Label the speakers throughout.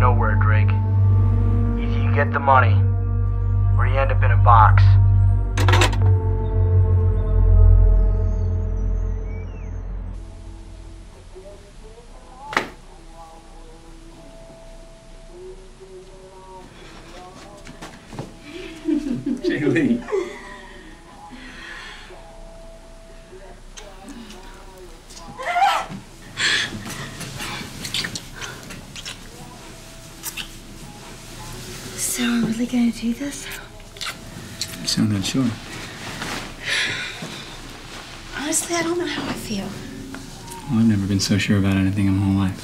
Speaker 1: NoWhere, Drake. Either you get the money, or you end up in a box.
Speaker 2: Jaylee.
Speaker 3: So I'm really gonna do this?
Speaker 2: You sound unsure.
Speaker 3: Honestly, I don't know how I feel.
Speaker 2: Well, I've never been so sure about anything in my whole life.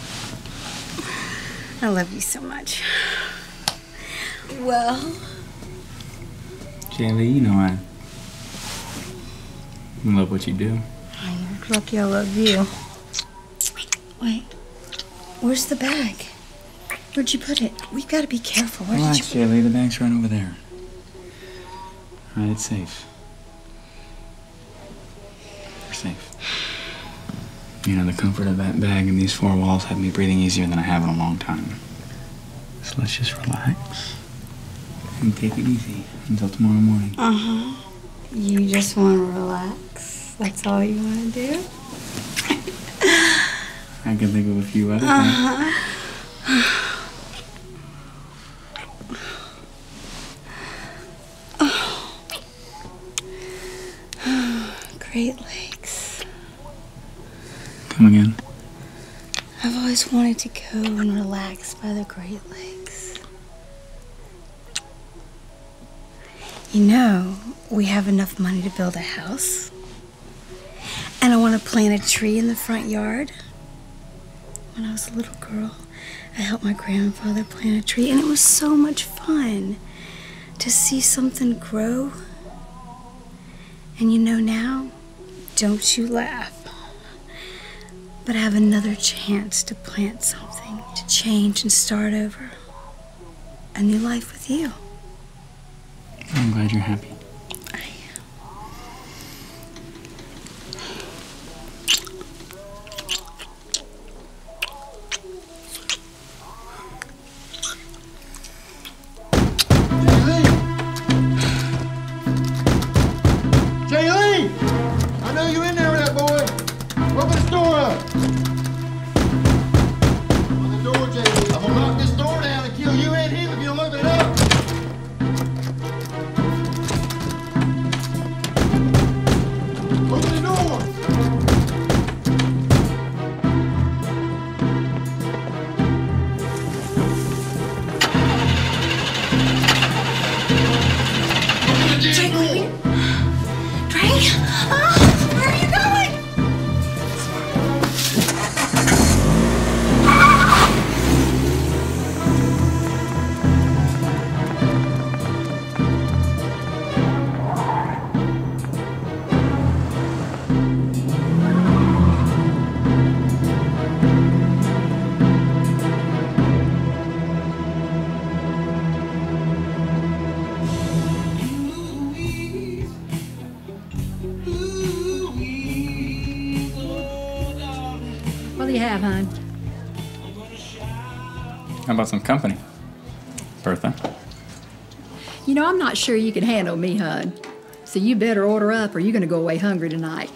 Speaker 3: I love you so much. Well...
Speaker 2: Jaylee, you know I love what you do.
Speaker 3: Oh, you're lucky I love you. Wait. Where's the bag? Where'd you put it? We've got to be careful. Where
Speaker 2: Relax,
Speaker 3: did you...
Speaker 2: Jaylee. The bag's right over there. All right, it's safe. We're safe. You know, the comfort of that bag and these four walls have me breathing easier than I have in a long time. So let's just relax and take it easy until tomorrow morning.
Speaker 3: Uh-huh. You just want to relax? That's all you want to do?
Speaker 2: I can think of a few other things.
Speaker 3: Uh-huh. Great Lakes.
Speaker 2: Come again?
Speaker 3: I've always wanted to go and relax by the Great Lakes. You know, we have enough money to build a house. And I want to plant a tree in the front yard. When I was a little girl, I helped my grandfather plant a tree, and it was so much fun to see something grow. And you know now, don't you laugh, but I have another chance to plant something, to change and start over. A new life with you.
Speaker 2: I'm glad you're happy.
Speaker 3: I
Speaker 4: am. Jaylee! I know you in there with that boy. Open this door up. On the door, Jaylee. I'm gonna knock this door down and kill you and him if you don't open it up. Open the door.
Speaker 3: Jaylee! Drake? Oh, where are you going?
Speaker 5: What do you have, hon?
Speaker 2: How about some company, Bertha?
Speaker 5: You know, I'm not sure you can handle me, hon. So you better order up or you're gonna go away hungry tonight.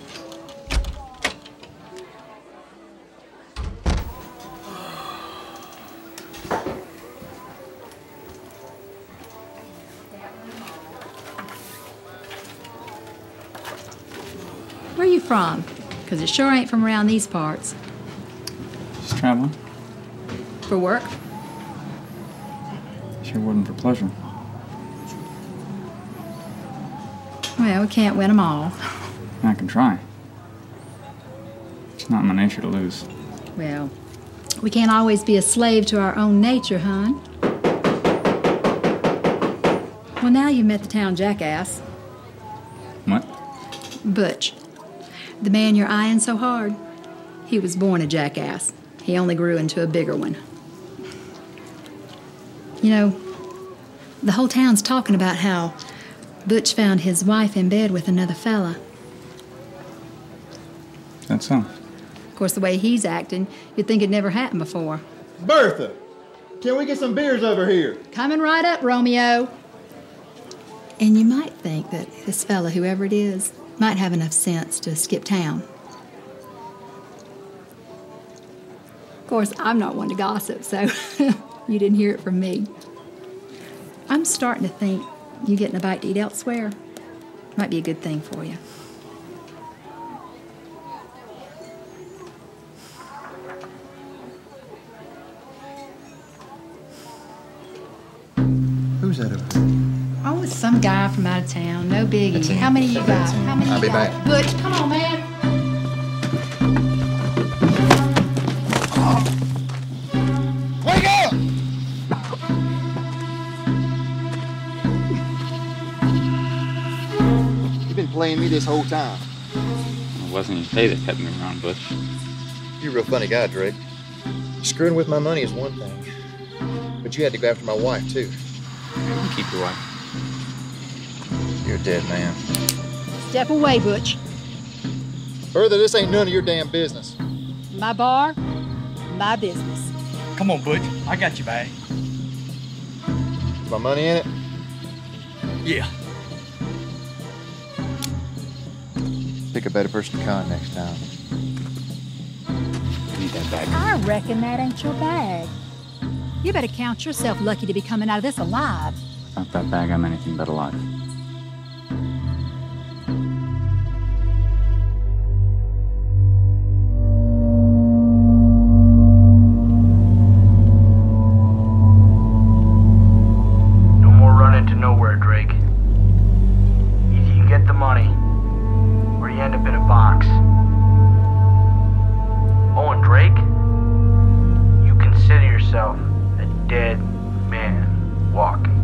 Speaker 5: Where you from? Because it sure ain't from around these parts.
Speaker 2: Just traveling.
Speaker 5: For work?
Speaker 2: Sure wouldn't for pleasure.
Speaker 5: Well, we can't win them all.
Speaker 2: I can try. It's not in my nature to lose.
Speaker 5: Well, we can't always be a slave to our own nature, hon. Well, now you've met the town jackass.
Speaker 2: What?
Speaker 5: Butch. The man you're eyeing so hard. He was born a jackass. He only grew into a bigger one. You know, the whole town's talking about how Butch found his wife in bed with another fella.
Speaker 2: That's so.
Speaker 5: Of course, the way he's acting, you'd think it never happened before.
Speaker 4: Bertha, Can we get some beers over here?
Speaker 5: Coming right up, Romeo. And you might think that this fella, whoever it is, might have enough sense to skip town. Of course, I'm not one to gossip, so you didn't hear it from me. I'm starting to think you getting a bite to eat elsewhere might be a good thing for you.
Speaker 4: Who's that over there?
Speaker 5: Oh, it's some guy from out of town. No biggie. How many you got? How many
Speaker 4: I'll
Speaker 5: you
Speaker 4: be
Speaker 5: got?
Speaker 4: back.
Speaker 5: Butch, come on, man.
Speaker 4: Wake up! You've been playing me this whole time.
Speaker 2: It wasn't your pay that kept me around, Butch.
Speaker 4: You're a real funny guy, Drake. Screwing with my money is one thing, but you had to go after my wife, too.
Speaker 2: You keep your wife.
Speaker 4: You're a dead man.
Speaker 5: Step away, Butch.
Speaker 4: Further, this ain't none of your damn business.
Speaker 5: My bar, my business.
Speaker 6: Come on, Butch. I got you back.
Speaker 4: Is my money in it?
Speaker 6: Yeah.
Speaker 4: Pick a better person to con next time.
Speaker 2: Need that bag.
Speaker 5: I reckon that ain't your bag. You better count yourself lucky to be coming out of this alive.
Speaker 2: Without that bag, I'm anything but alive.
Speaker 1: No more running to nowhere, Drake. Either you get the money, or you end up in a box. Oh, and Drake, you consider yourself a dead man walking.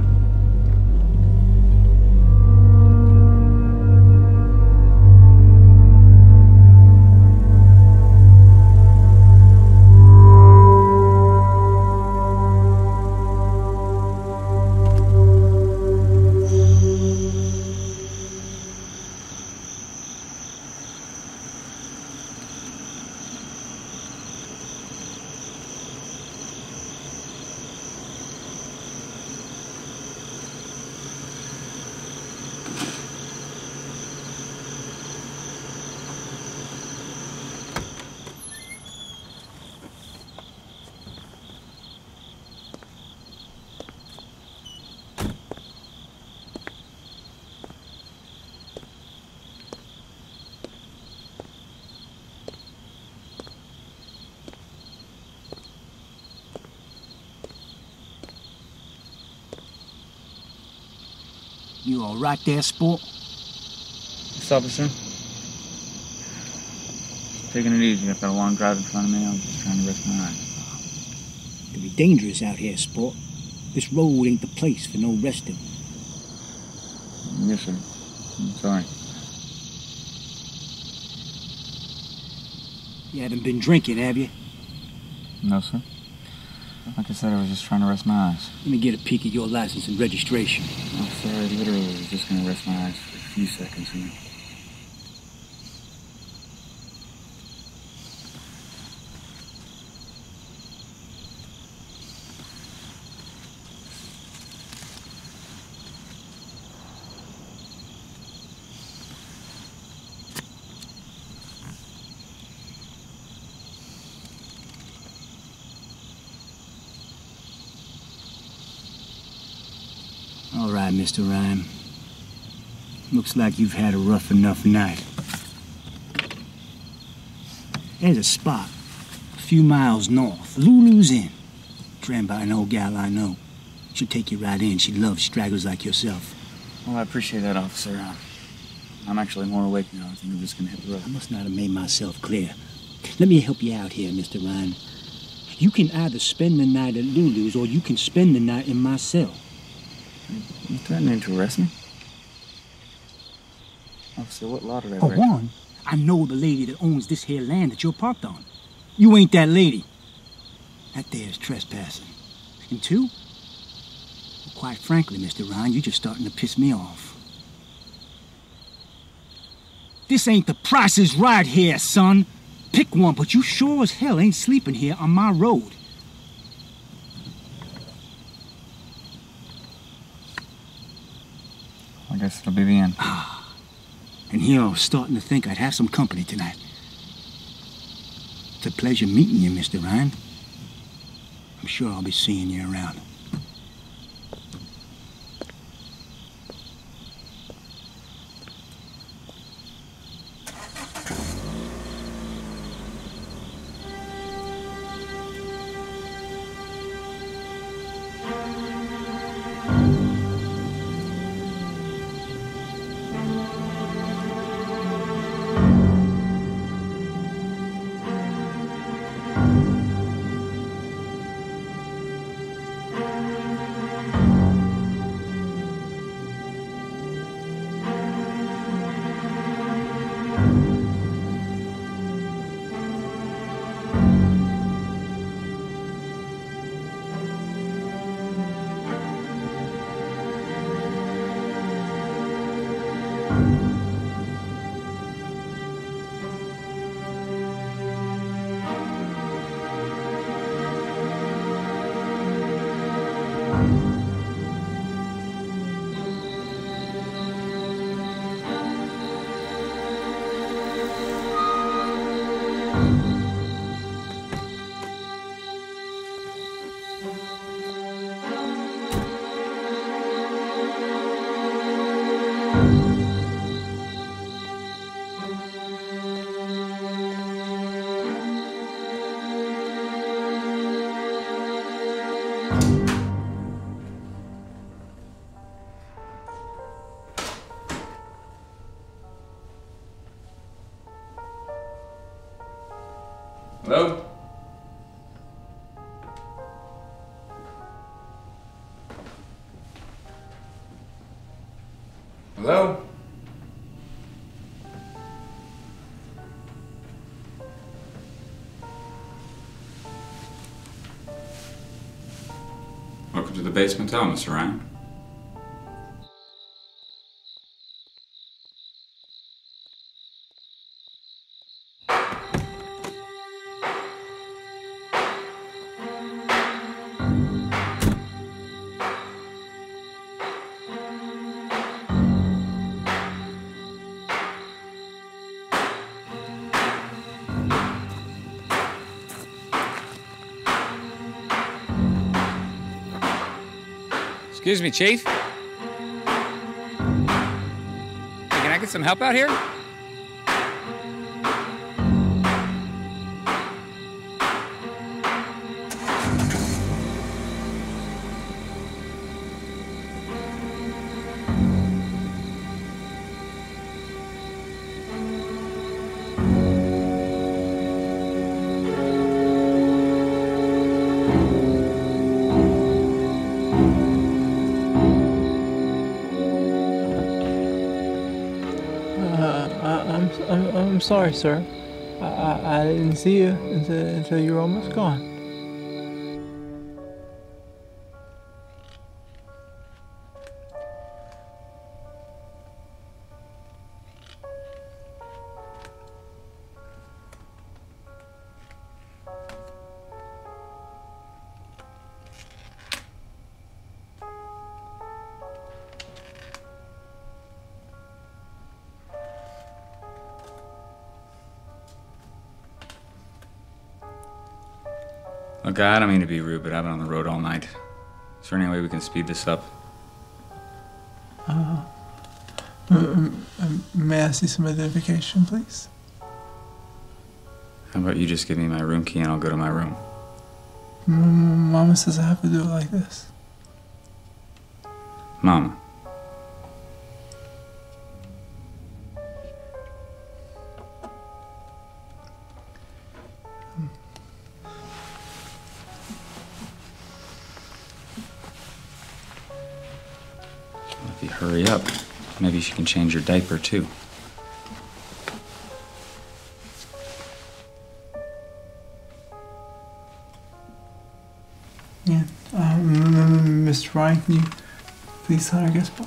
Speaker 6: You all right there, sport?
Speaker 2: Yes, officer. Just taking it easy. I've got a long drive in front of me. I'm just trying to rest my eyes.
Speaker 6: It can be dangerous out here, sport. This road ain't the place for no resting.
Speaker 2: Yes, sir. I'm sorry.
Speaker 6: You haven't been drinking, have you?
Speaker 2: No, sir. Like I said, I was just trying to rest my eyes.
Speaker 6: Let me get a peek at your license and registration.
Speaker 2: Oh, sir, I literally was just going to rest my eyes for a few seconds, you know.
Speaker 6: All right, Mr. Ryen. Looks like you've had a rough enough night. There's a spot a few miles north. Lulu's Inn. Ran by an old gal I know. She'll take you right in. She loves stragglers like yourself.
Speaker 2: Well, I appreciate that, officer. I'm actually more awake now. I think I'm just going to hit the road.
Speaker 6: I must not have made myself clear. Let me help you out here, Mr. Ryen. You can either spend the night at Lulu's or you can spend the night in my cell.
Speaker 2: You threatening to arrest me? Officer, what law did I
Speaker 6: For
Speaker 2: break?
Speaker 6: one, I know the lady that owns this here land that you're parked on. You ain't that lady. That there is trespassing. And two, well, quite frankly, Mr. Ryen, you're just starting to piss me off. This ain't the Price is Right here, son. Pick one, but you sure as hell ain't sleeping here on my road.
Speaker 2: I guess it'll be the end.
Speaker 6: And here I was starting to think I'd have some company tonight. It's a pleasure meeting you, Mr. Ryen. I'm sure I'll be seeing you around.
Speaker 2: Hello? Hello? Welcome to the Base Motel, Mr. Ryen. Excuse me, Chief. Hey, can I get some help out here?
Speaker 7: I'm sorry, sir. I didn't see you until you were almost gone.
Speaker 2: Look, I don't mean to be rude, but I've been on the road all night. Is there any way we can speed this up?
Speaker 7: May I see some identification, please?
Speaker 2: How about you just give me my room key and I'll go to my room?
Speaker 7: Mama says I have to do it like this.
Speaker 2: Mama. If you hurry up, maybe she can change your diaper too.
Speaker 7: Yeah. Mr. Ryen, can you please sign our guest book?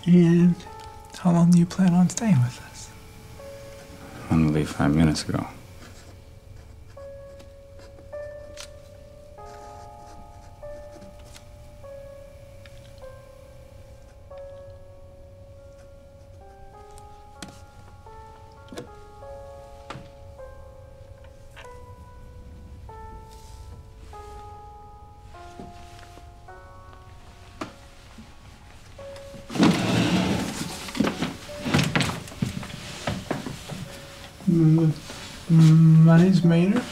Speaker 7: And how long do you plan on staying with us?
Speaker 2: I'm gonna leave 5 minutes ago.
Speaker 7: My name's Maynard.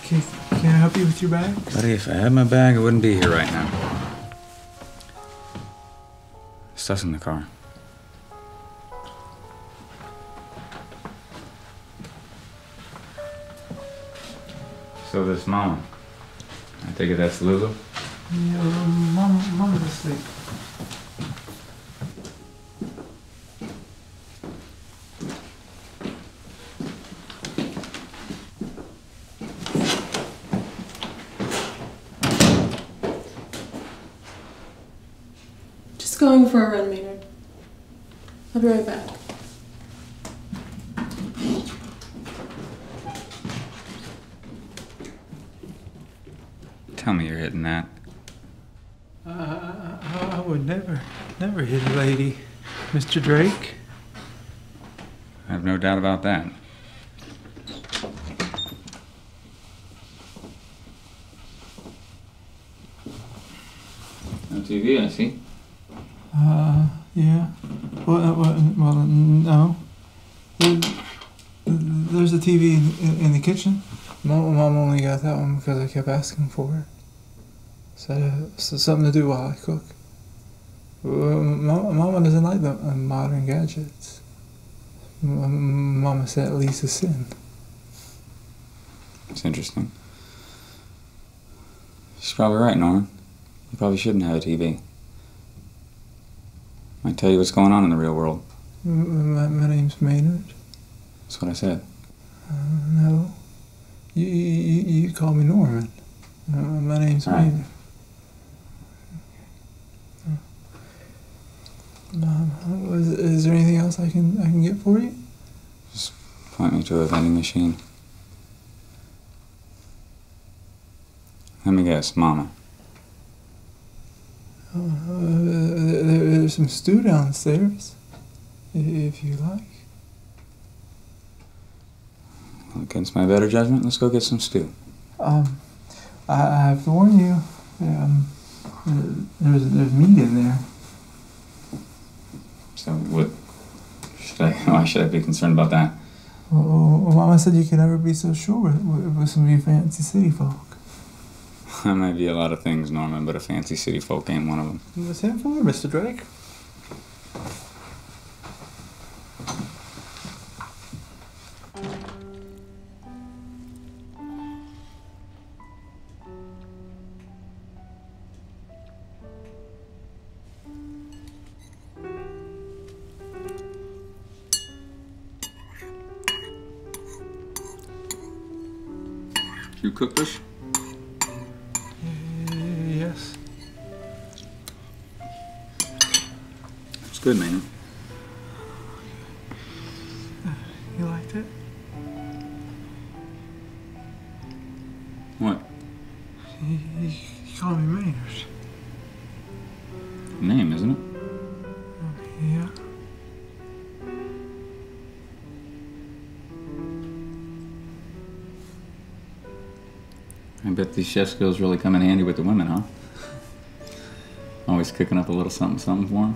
Speaker 7: Can I help you with your bag?
Speaker 2: Buddy, if I had my bag, I wouldn't be here right now. Stuff's in the car. So this mama, I take it that's Lulu?
Speaker 7: Yeah, Mama's asleep.
Speaker 8: Just going for a run, Maynard. I'll be right back.
Speaker 2: Tell me you're hitting that.
Speaker 7: I would never hit a lady, Mr. Drake.
Speaker 2: I have no doubt about that. No TV, I see.
Speaker 7: Yeah. Well, no. There's a TV in the kitchen. Mom only got that one because I kept asking for it. Said something to do while I cook. Mama doesn't like the modern gadgets. Mama said at least a sin.
Speaker 2: It's interesting. She's probably right, Norman. You probably shouldn't have a TV. Might tell you what's going on in the real world.
Speaker 7: My name's Maynard.
Speaker 2: That's what I said.
Speaker 7: No. You call me Norman. My name's Maynard. Is there anything else I can get for you?
Speaker 2: Just point me to a vending machine. Let me guess, Mama.
Speaker 7: There's some stew downstairs, if you like.
Speaker 2: Well, against my better judgment, let's go get some stew.
Speaker 7: I have to warn you, there's meat in there.
Speaker 2: So what why should I be concerned about that?
Speaker 7: Well, Mama said you could never be so sure with some of your fancy city folk.
Speaker 2: I might be a lot of things, Norman, but a fancy city folk ain't one of them.
Speaker 7: What's that for, Mr. Drake?
Speaker 2: You cook this?
Speaker 7: Yes.
Speaker 2: It's good, man.
Speaker 7: You liked it?
Speaker 2: What?
Speaker 7: You call me Maynard.
Speaker 2: Name, isn't it?
Speaker 7: Yeah.
Speaker 2: I bet these chef skills really come in handy with the women, huh? Always cooking up a little something for them.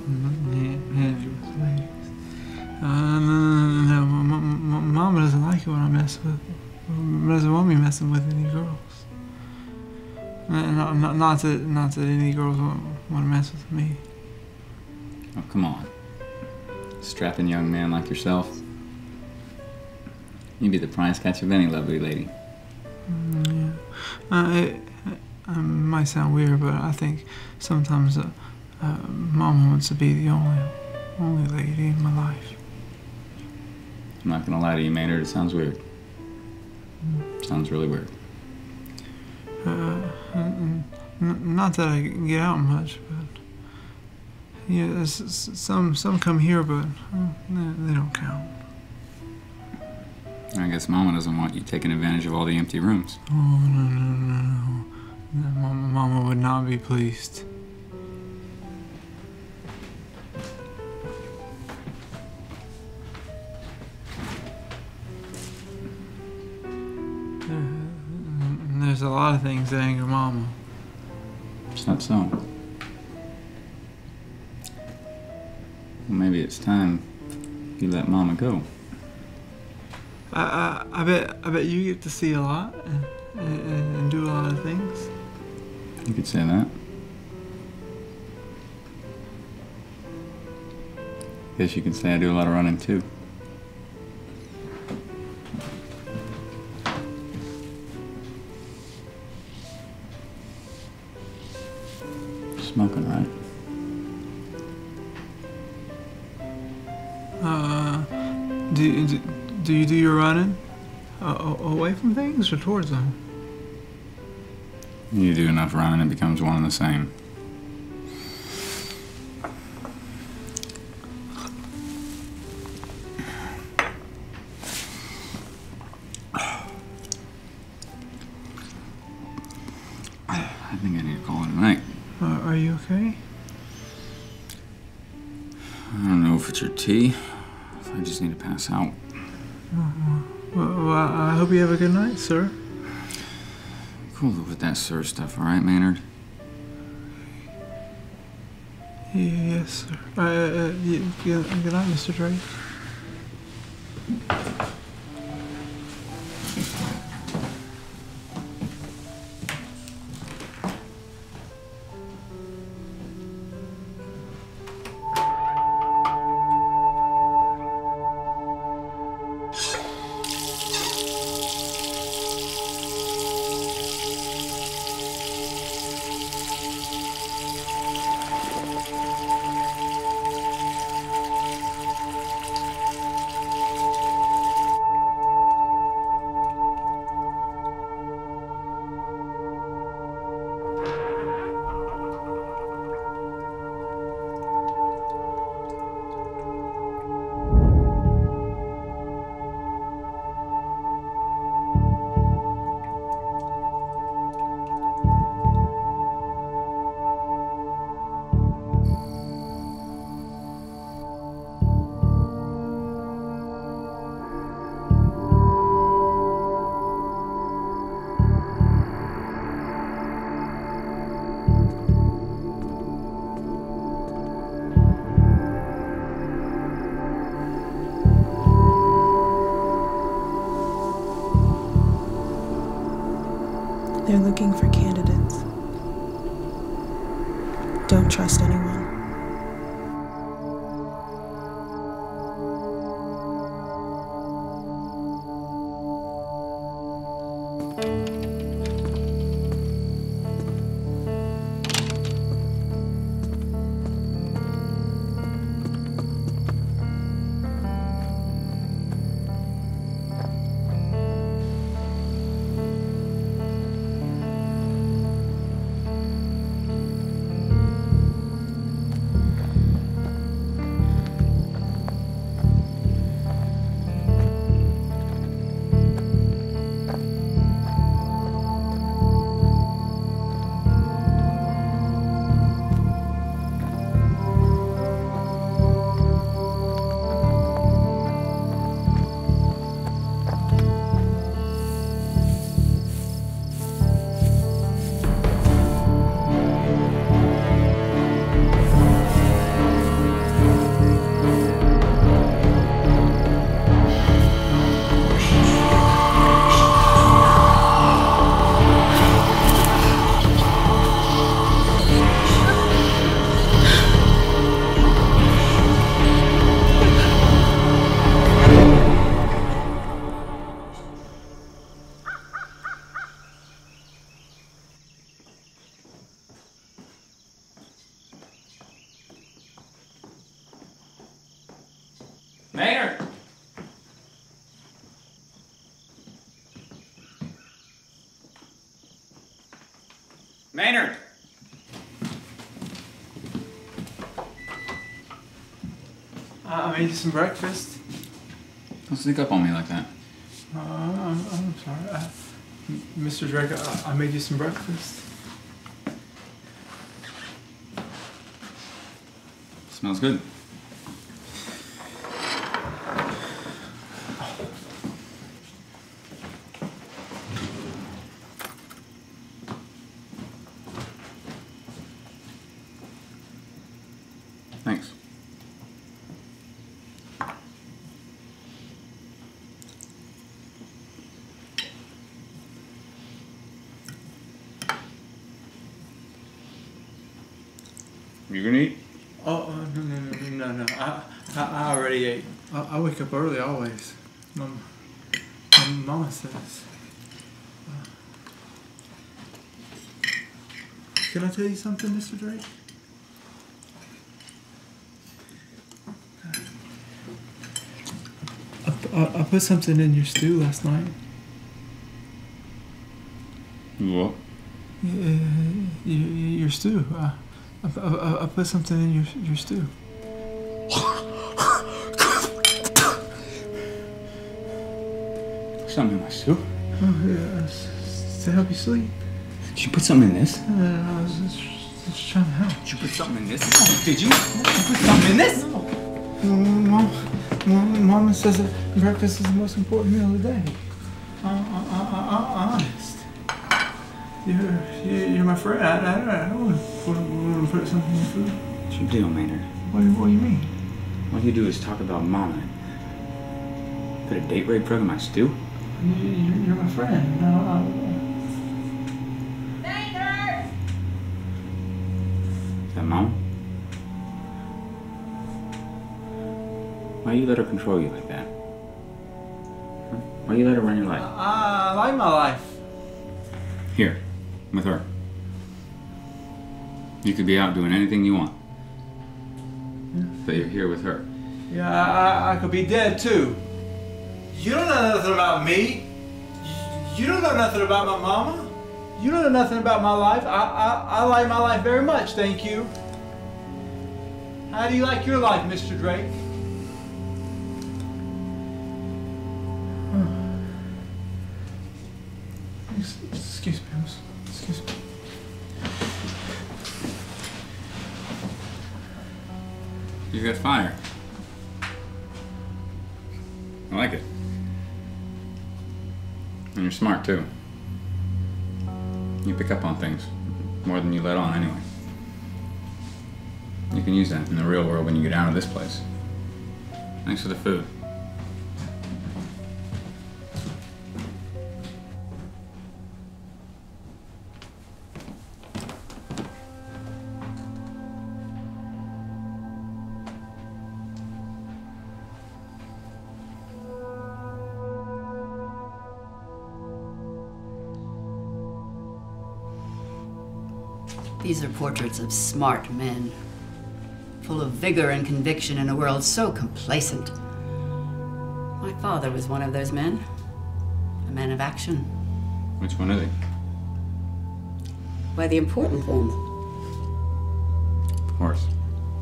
Speaker 7: No, Mama doesn't like it when I mess with. Doesn't want me messing with any girls. Not that any girls want to mess with me.
Speaker 2: Oh, come on. Strapping young man like yourself. You'd be the prize catch of any lovely lady.
Speaker 7: It might sound weird, but I think sometimes Mama wants to be the only lady in my life.
Speaker 2: I'm not gonna lie to you, Maynard, it sounds weird. Sounds really weird.
Speaker 7: Not that I get out much, but yeah, some come here, but they don't count.
Speaker 2: I guess Mama doesn't want you taking advantage of all the empty rooms.
Speaker 7: Oh, no. Mama would not be pleased. There's a lot of things that anger Mama.
Speaker 2: Is that so? Well, maybe it's time You let Mama go.
Speaker 7: I bet you get to see a lot and do a lot of things.
Speaker 2: You could say that. Guess you can say I do a lot of running too. Smoking, right?
Speaker 7: Do you do your running away from things or towards them?
Speaker 2: You do enough running, it becomes one and the same. I think I need to call it a night.
Speaker 7: Are you okay?
Speaker 2: I don't know if it's your tea, if I just need to pass out.
Speaker 7: Well, I hope you have a good night, sir.
Speaker 2: Cool with that sir stuff, all right, Maynard?
Speaker 7: Yes, sir. Good night, Mr. Drake.
Speaker 8: They're looking for candidates. Don't trust anyone.
Speaker 2: Maynard! Maynard!
Speaker 7: I made you some breakfast.
Speaker 2: Don't sneak up on me like that.
Speaker 7: I'm sorry. Mr. Drake, I made you some breakfast.
Speaker 2: Smells good. Thanks. You gonna eat?
Speaker 7: Oh, no. I already ate. I wake up early always. Mama says. Can I tell you something, Mr. Drake? I put something in your stew last night.
Speaker 2: What?
Speaker 7: Your stew. I put something in your stew.
Speaker 2: Something in my stew?
Speaker 7: Oh, yeah. To help you sleep.
Speaker 2: Did you put something in this?
Speaker 7: I was just trying to help.
Speaker 2: Did you put something in this? Did you? Did you put something in this?
Speaker 7: Mama says that breakfast is the most important meal of the day. Honest. You're my friend. I don't want to put something in your food.
Speaker 2: What's your deal, Maynard?
Speaker 7: What do you mean?
Speaker 2: All you do is talk about Mama. Put a date rape drug in my stew?
Speaker 7: You're my friend.
Speaker 3: Maynard!
Speaker 2: Is that Mom? Why you let her control you like that? Huh? Why you let her run your life?
Speaker 7: I like my life.
Speaker 2: Here, with her. You could be out doing anything you want. But you're here with her.
Speaker 7: Yeah, I could be dead too. You don't know nothing about me. You don't know nothing about my mama. You don't know nothing about my life. I like my life very much, thank you. How do you like your life, Mr. Drake? Excuse me, miss. Excuse me.
Speaker 2: You got fire. I like it. And you're smart too. You pick up on things more than you let on anyway. You can use that in the real world when you get out of this place. Thanks for the food.
Speaker 9: These are portraits of smart men, full of vigor and conviction in a world so complacent. My father was one of those men, a man of action.
Speaker 2: Which one is he?
Speaker 9: Why, the important one.
Speaker 2: Of course.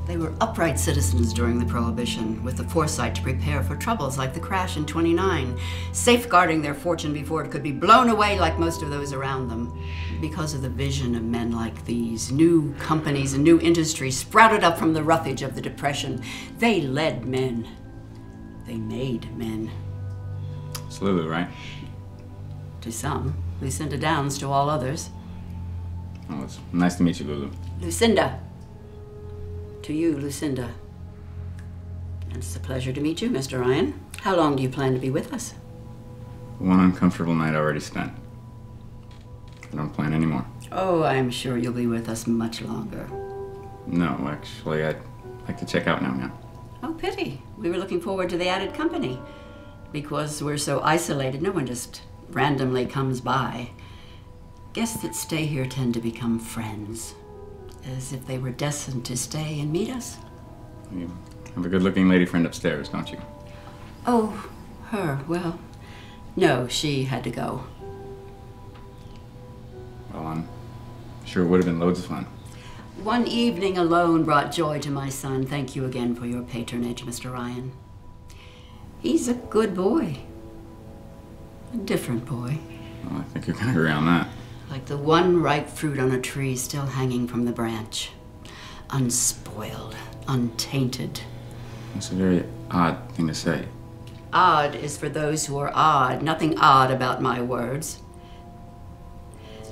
Speaker 9: They were upright citizens during the Prohibition, with the foresight to prepare for troubles like the crash in '29, safeguarding their fortune before it could be blown away like most of those around them. Because of the vision of men like these, new companies and new industries sprouted up from the roughage of the Depression. They led men. They made men.
Speaker 2: It's Lulu, right?
Speaker 9: To some. Lucinda Downs to all others.
Speaker 2: Oh, it's nice to meet you, Lulu.
Speaker 9: Lucinda. To you, Lucinda. And it's a pleasure to meet you, Mr. Ryen. How long do you plan to be with us?
Speaker 2: One uncomfortable night already spent. I don't plan anymore.
Speaker 9: Oh, I'm sure you'll be with us much longer.
Speaker 2: No, actually, I'd like to check out now.
Speaker 9: Oh, pity. We were looking forward to the added company. Because we're so isolated, no one just randomly comes by. Guests that stay here tend to become friends. As if they were destined to stay and meet us.
Speaker 2: You have a good-looking lady friend upstairs, don't you?
Speaker 9: Oh, her. Well, no, she had to go.
Speaker 2: Well, I'm sure it would have been loads of fun.
Speaker 9: One evening alone brought joy to my son. Thank you again for your patronage, Mr. Ryen. He's a good boy. A different boy.
Speaker 2: Well, I think you can agree on that.
Speaker 9: Like the one ripe fruit on a tree still hanging from the branch. Unspoiled, untainted.
Speaker 2: It's a very odd thing to say.
Speaker 9: Odd is for those who are odd. Nothing odd about my words.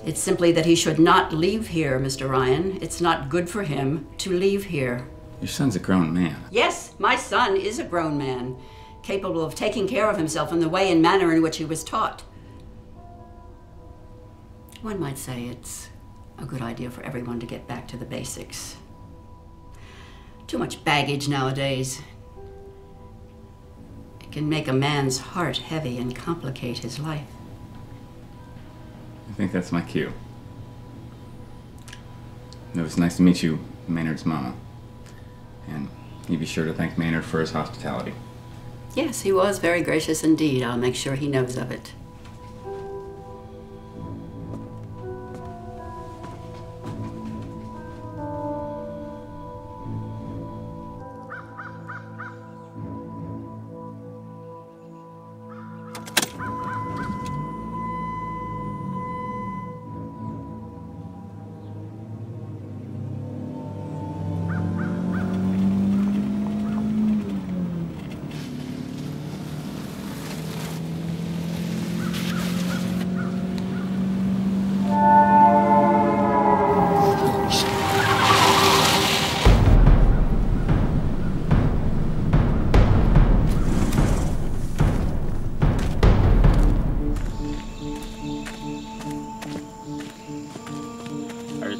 Speaker 9: It's simply that he should not leave here, Mr. Ryen. It's not good for him to leave here.
Speaker 2: Your son's a grown man.
Speaker 9: Yes, my son is a grown man, capable of taking care of himself in the way and manner in which he was taught. One might say it's a good idea for everyone to get back to the basics. Too much baggage nowadays. It can make a man's heart heavy and complicate his life.
Speaker 2: I think that's my cue. It was nice to meet you, Maynard's mama. And you be sure to thank Maynard for his hospitality.
Speaker 9: Yes, he was very gracious indeed. I'll make sure he knows of it.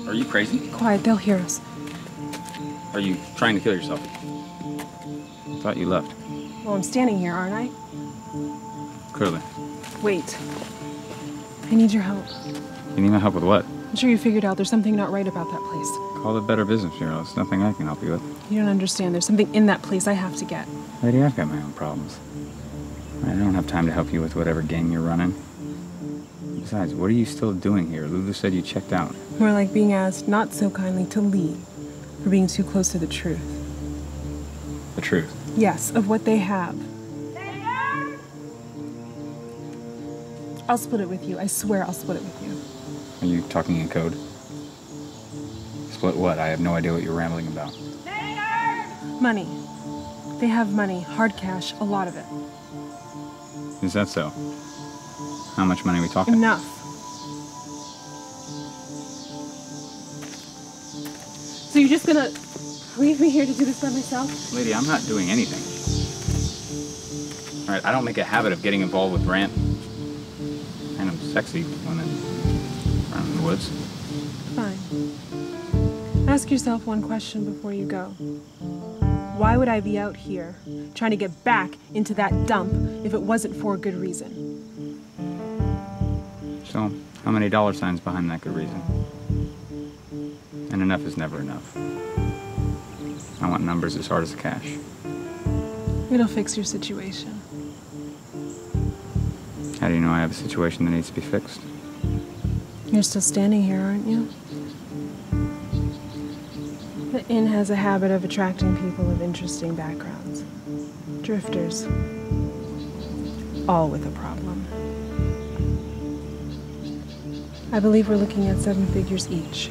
Speaker 2: Are you crazy?
Speaker 8: Quiet, they'll hear us.
Speaker 2: Are you trying to kill yourself? I thought you left.
Speaker 8: Well, I'm standing here, aren't I?
Speaker 2: Clearly.
Speaker 8: Wait. I need your help.
Speaker 2: You need my help with what?
Speaker 8: I'm sure you figured out there's something not right about that place.
Speaker 2: Call it Better Business Bureau. There's nothing I can help you with.
Speaker 8: You don't understand. There's something in that place I have to get.
Speaker 2: Lady, I've got my own problems. I don't have time to help you with whatever gang you're running. Besides, what are you still doing here? Lulu said you checked out.
Speaker 8: More like being asked not so kindly to leave for being too close to the truth.
Speaker 2: The truth?
Speaker 8: Yes, of what they have. I'll split it with you. I swear I'll split it with you.
Speaker 2: Are you talking in code? Split what? I have no idea what you're rambling about.
Speaker 8: Money. They have money, hard cash, a lot of it.
Speaker 2: Is that so? How much money are we talking?
Speaker 8: Enough. So you're just gonna leave me here to do this by myself?
Speaker 2: Lady, I'm not doing anything. All right, I don't make a habit of getting involved with Ryen. And I'm sexy women around in the woods.
Speaker 8: Fine. Ask yourself one question before you go. Why would I be out here trying to get back into that dump if it wasn't for a good reason?
Speaker 2: So, how many dollar signs behind that good reason? And enough is never enough. I want numbers as hard as the cash.
Speaker 8: It'll fix your situation.
Speaker 2: How do you know I have a situation that needs to be fixed?
Speaker 8: You're still standing here, aren't you? The inn has a habit of attracting people of interesting backgrounds. Drifters. All with a problem. I believe we're looking at 7 figures each.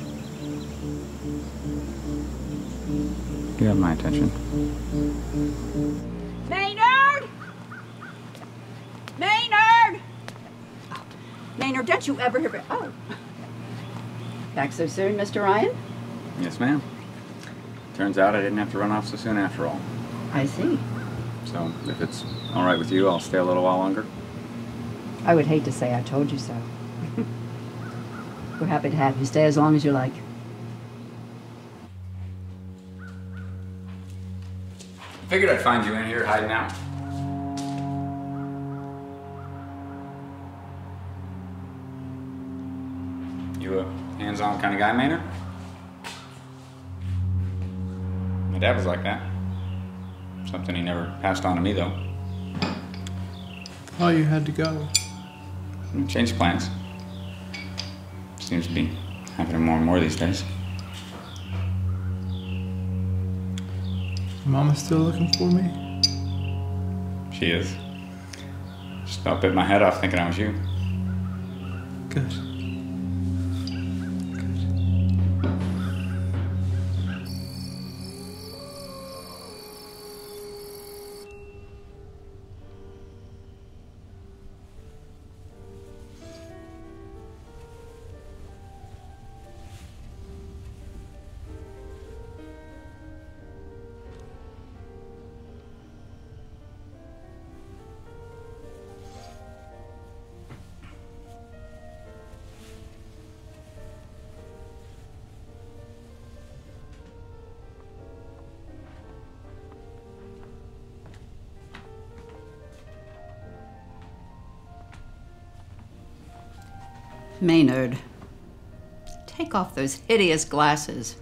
Speaker 2: You have my attention.
Speaker 9: Maynard! Maynard! Oh, Maynard, don't you ever hear... Oh. Back so soon, Mr. Ryen?
Speaker 2: Yes, ma'am. Turns out I didn't have to run off so soon after all.
Speaker 9: I see.
Speaker 2: So, if it's all right with you, I'll stay a little while longer.
Speaker 9: I would hate to say I told you so. We're happy to have you stay as long as you like.
Speaker 2: Figured I'd find you in here hiding out. You a hands-on kind of guy, Maynard? My dad was like that. Something he never passed on to me, though.
Speaker 7: Oh, you had to go.
Speaker 2: Changed plans. Seems to be happening more and more these days.
Speaker 7: Mama's still looking for me?
Speaker 2: She is. Just about bit my head off thinking I was you.
Speaker 7: Good.
Speaker 9: Maynard, take off those hideous glasses.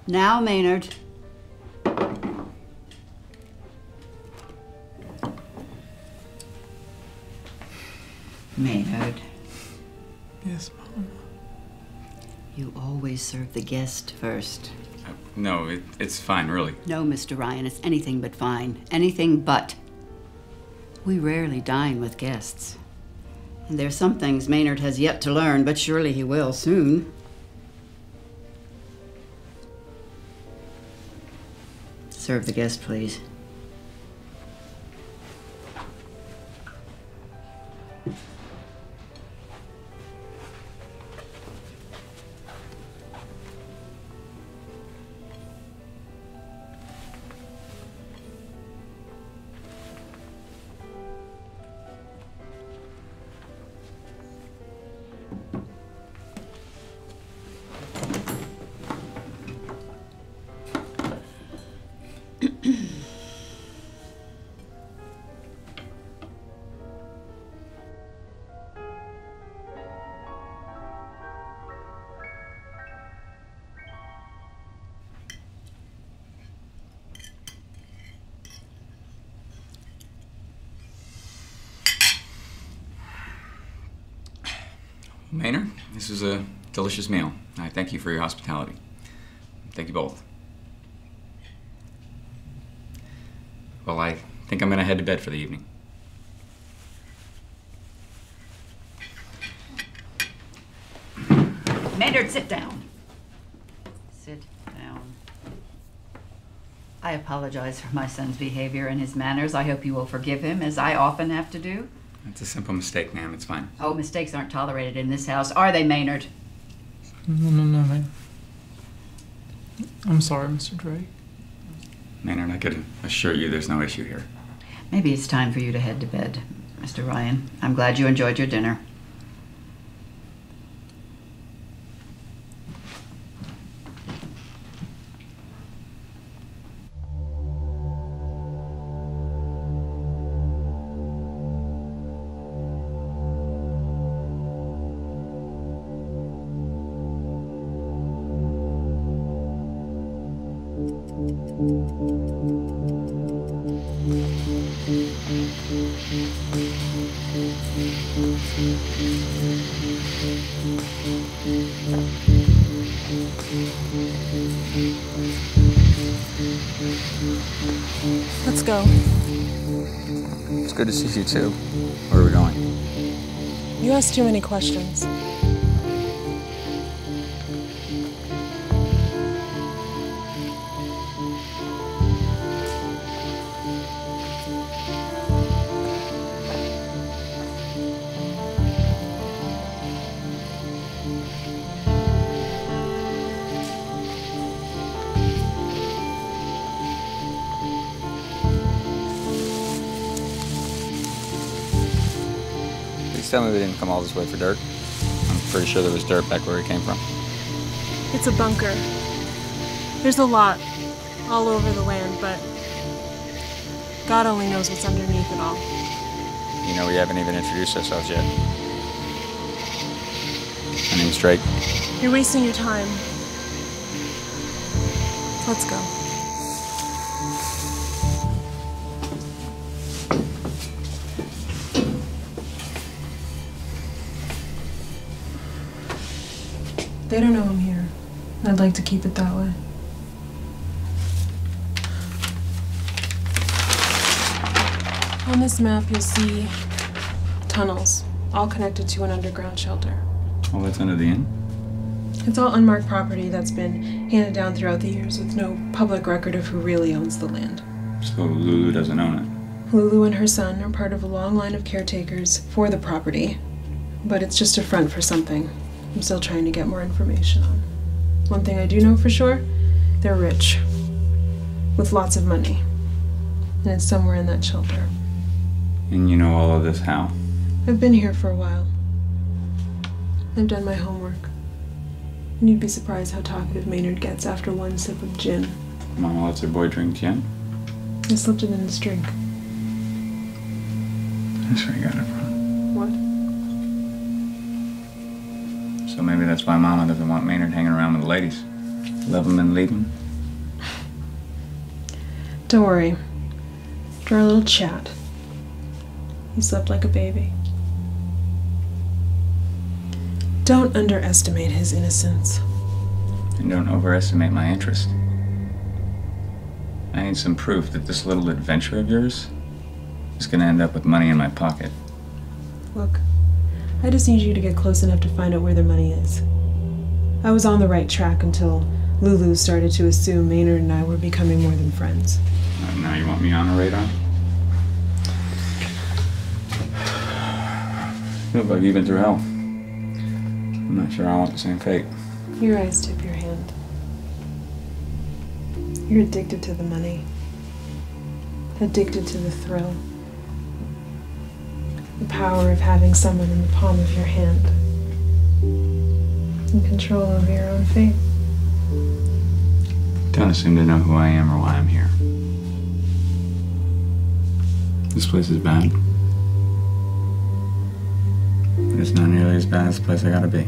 Speaker 9: Now, Maynard. Maynard.
Speaker 2: Yes, Mom.
Speaker 9: You always serve the guest first.
Speaker 2: No, it's fine, really.
Speaker 9: No, Mr. Ryan, it's anything but fine. Anything but. We rarely dine with guests. And there's some things Maynard has yet to learn, but surely he will soon. Serve the guest, please.
Speaker 2: Maynard, this is a delicious meal. I thank you for your hospitality. Thank you both. Well, I think I'm gonna head to bed for the evening.
Speaker 9: Maynard, sit down. Sit down. I apologize for my son's behavior and his manners. I hope you will forgive him, as I often have to do.
Speaker 2: It's a simple mistake, ma'am. It's fine.
Speaker 9: Oh, mistakes aren't tolerated in this house, are they, Maynard?
Speaker 10: No, ma'am. I'm sorry, Mr. Drake.
Speaker 2: Maynard, I could assure you there's no issue here.
Speaker 9: Maybe it's time for you to head to bed, Mr. Ryan. I'm glad you enjoyed your dinner.
Speaker 8: Let's go.
Speaker 2: It's good to see you too. Where are we going?
Speaker 8: You ask too many questions.
Speaker 2: Please tell me we didn't come all this way for dirt. I'm pretty sure there was dirt back where we came from.
Speaker 8: It's a bunker. There's a lot all over the land, but God only knows what's underneath it all.
Speaker 2: You know, we haven't even introduced ourselves yet. My name's Drake.
Speaker 8: You're wasting your time. Let's go. They don't know I'm here. I'd like to keep it that way. On this map, you'll see tunnels, all connected to an underground shelter.
Speaker 2: Oh, that's under the inn?
Speaker 8: It's all unmarked property that's been handed down throughout the years with no public record of who really owns the land.
Speaker 2: So Lulu doesn't own it?
Speaker 8: Lulu and her son are part of a long line of caretakers for the property, but it's just a front for something I'm still trying to get more information on. One thing I do know for sure, they're rich, with lots of money, and it's somewhere in that shelter.
Speaker 2: And you know all of this how?
Speaker 8: I've been here for a while. I've done my homework. And you'd be surprised how talkative Maynard gets after one sip of gin.
Speaker 2: Mama lets her boy drink gin?
Speaker 8: I slipped it in his drink.
Speaker 2: That's where you got it from.
Speaker 8: What?
Speaker 2: So maybe that's why Mama doesn't want Maynard hanging around with the ladies. Love him and leave him.
Speaker 8: Don't worry. After our little chat, he slept like a baby. Don't underestimate his innocence.
Speaker 2: And don't overestimate my interest. I need some proof that this little adventure of yours is gonna end up with money in my pocket.
Speaker 8: Look, I just need you to get close enough to find out where the money is. I was on the right track until Lulu started to assume Maynard and I were becoming more than friends.
Speaker 2: Now you want me on the radar? Look like you've been through hell. I'm not sure I want the same fate.
Speaker 8: Your eyes tip your hand. You're addicted to the money. Addicted to the thrill. The power of having someone in the palm of your hand. And control over your own fate.
Speaker 2: Don't assume to know who I am or why I'm here. This place is bad. But it's not nearly as bad as the place I gotta be.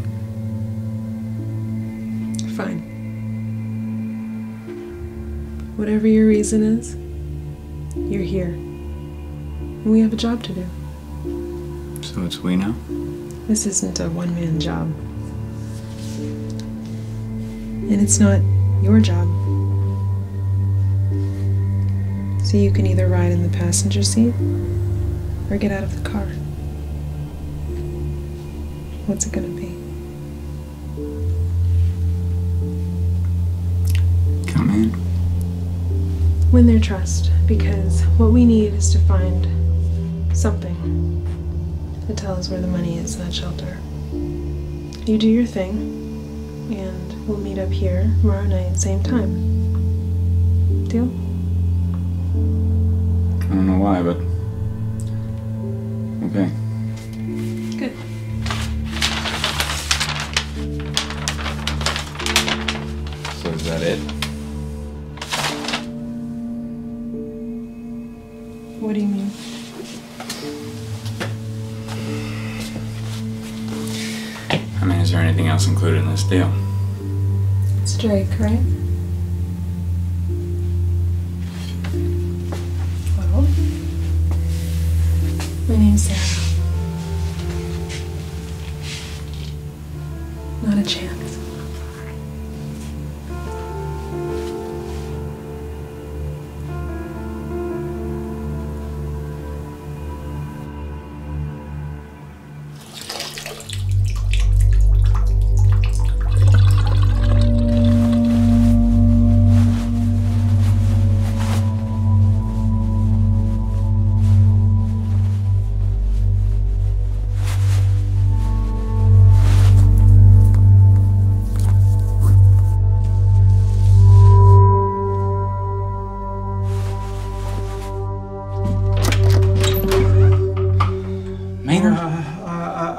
Speaker 8: Fine. Whatever your reason is, you're here. And we have a job to do.
Speaker 2: So it's we now?
Speaker 8: This isn't a one-man job. And it's not your job. So you can either ride in the passenger seat or get out of the car. What's it gonna be?
Speaker 2: Come in.
Speaker 8: Win their trust, because what we need is to find something that tells where the money is in that shelter. You do your thing, and we'll meet up here tomorrow night, same time. Deal?
Speaker 2: I don't know why, but okay.
Speaker 8: Good.
Speaker 2: So is that it?
Speaker 8: What do you mean?
Speaker 2: I mean, is there anything else included in this deal?
Speaker 8: It's Drake, right? Well, my name's Sarah. Not a chance.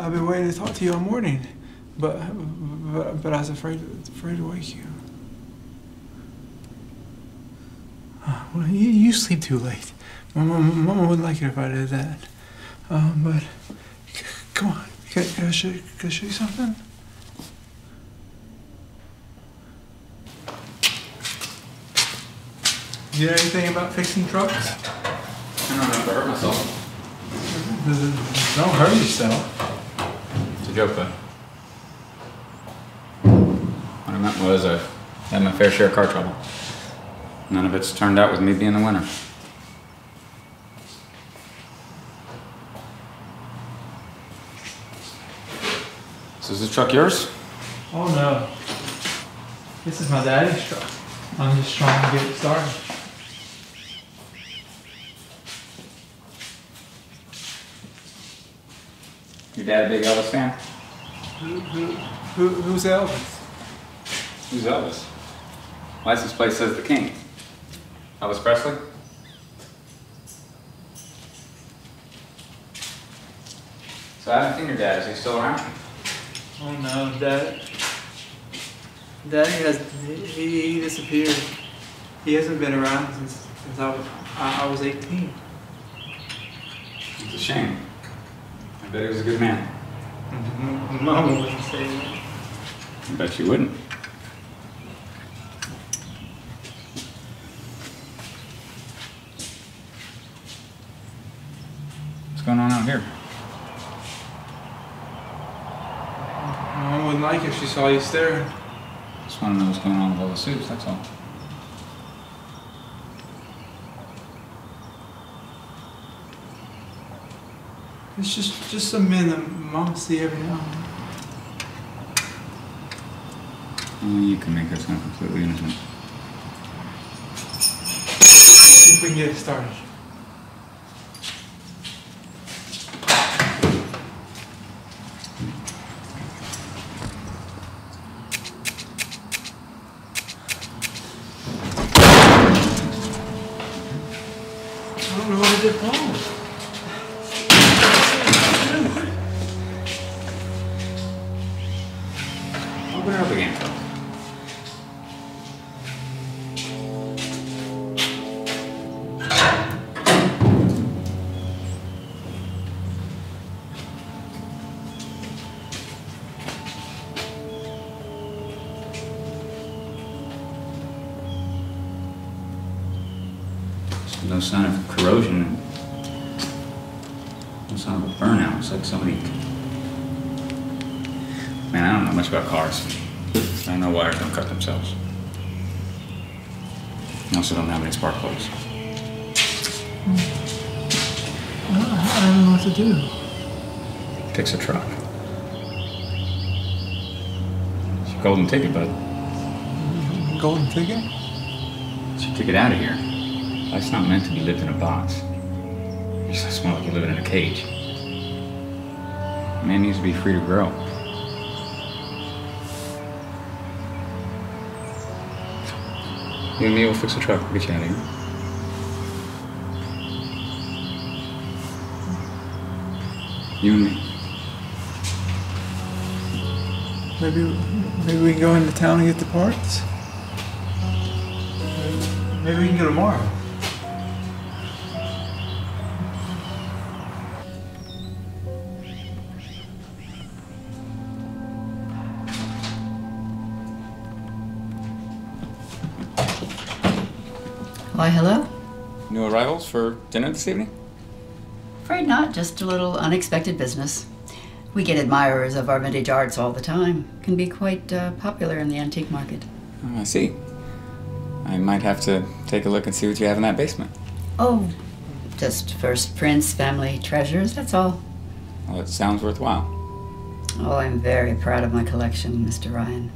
Speaker 10: I've been waiting to talk to you all morning, but I was afraid to wake you. Well, you sleep too late. Mama wouldn't like it if I did that. But come on, can I show you something? You know anything about fixing trucks?
Speaker 2: I don't know if I hurt myself.
Speaker 10: Don't hurt yourself.
Speaker 2: It's a joke, though. What I meant was I've had my fair share of car trouble. None of it's turned out with me being the winner. So is this truck yours?
Speaker 10: Oh no. This is my daddy's truck. I'm just trying to get it started.
Speaker 2: Your dad a big Elvis fan?
Speaker 10: Who's Elvis?
Speaker 2: Who's Elvis? License plate says the King. Elvis Presley? So I haven't seen your dad. Is he still around?
Speaker 10: Oh no, Daddy he disappeared. He hasn't been around since I was 18.
Speaker 2: It's a shame. I bet he was a good man.
Speaker 10: Mama wouldn't say that.
Speaker 2: I bet she wouldn't. What's going on out here?
Speaker 10: Mama wouldn't like it if she saw you staring.
Speaker 2: Just want to know what's going on with all the suits, that's all.
Speaker 10: It's just some men that Mama see every now and then.
Speaker 2: Only you can make that sound completely innocent.
Speaker 10: Let's see if we can get it started. I don't know what I did wrong.
Speaker 2: Open her up again. No sign of corrosion. No sign of a burnout. It's like somebody... Man, I don't know much about cars. I know wires don't cut themselves. I also don't have any spark plugs.
Speaker 10: I don't know what to do.
Speaker 2: Fix a truck. It's your golden ticket, bud.
Speaker 10: Golden ticket?
Speaker 2: It's your ticket out of here. Life's not meant to be lived in a box. It's just more like you're living in a cage. Man needs to be free to grow. You and me will fix the truck. We'll get you out of here. You and me.
Speaker 10: Maybe we can go into town and get the parts. Maybe we can go tomorrow.
Speaker 9: Why, hello?
Speaker 2: New arrivals for dinner this evening?
Speaker 9: Afraid not, just a little unexpected business. We get admirers of our vintage arts all the time. Can be quite popular in the antique market.
Speaker 2: Oh, I see. I might have to take a look and see what you have in that basement.
Speaker 9: Oh, just first prints, family treasures, that's all.
Speaker 2: Well, it sounds worthwhile.
Speaker 9: Oh, I'm very proud of my collection, Mr. Ryen.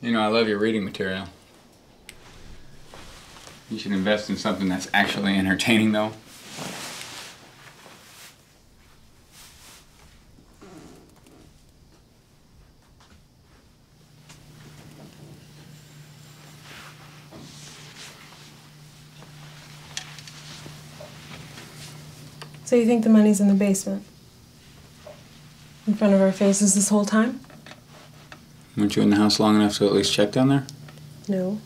Speaker 2: You know, I love your reading material. You should invest in something that's actually entertaining, though.
Speaker 8: So you think the money's in the basement? In front of our faces this whole time?
Speaker 2: Weren't you in the house long enough to at least check down there?
Speaker 8: No.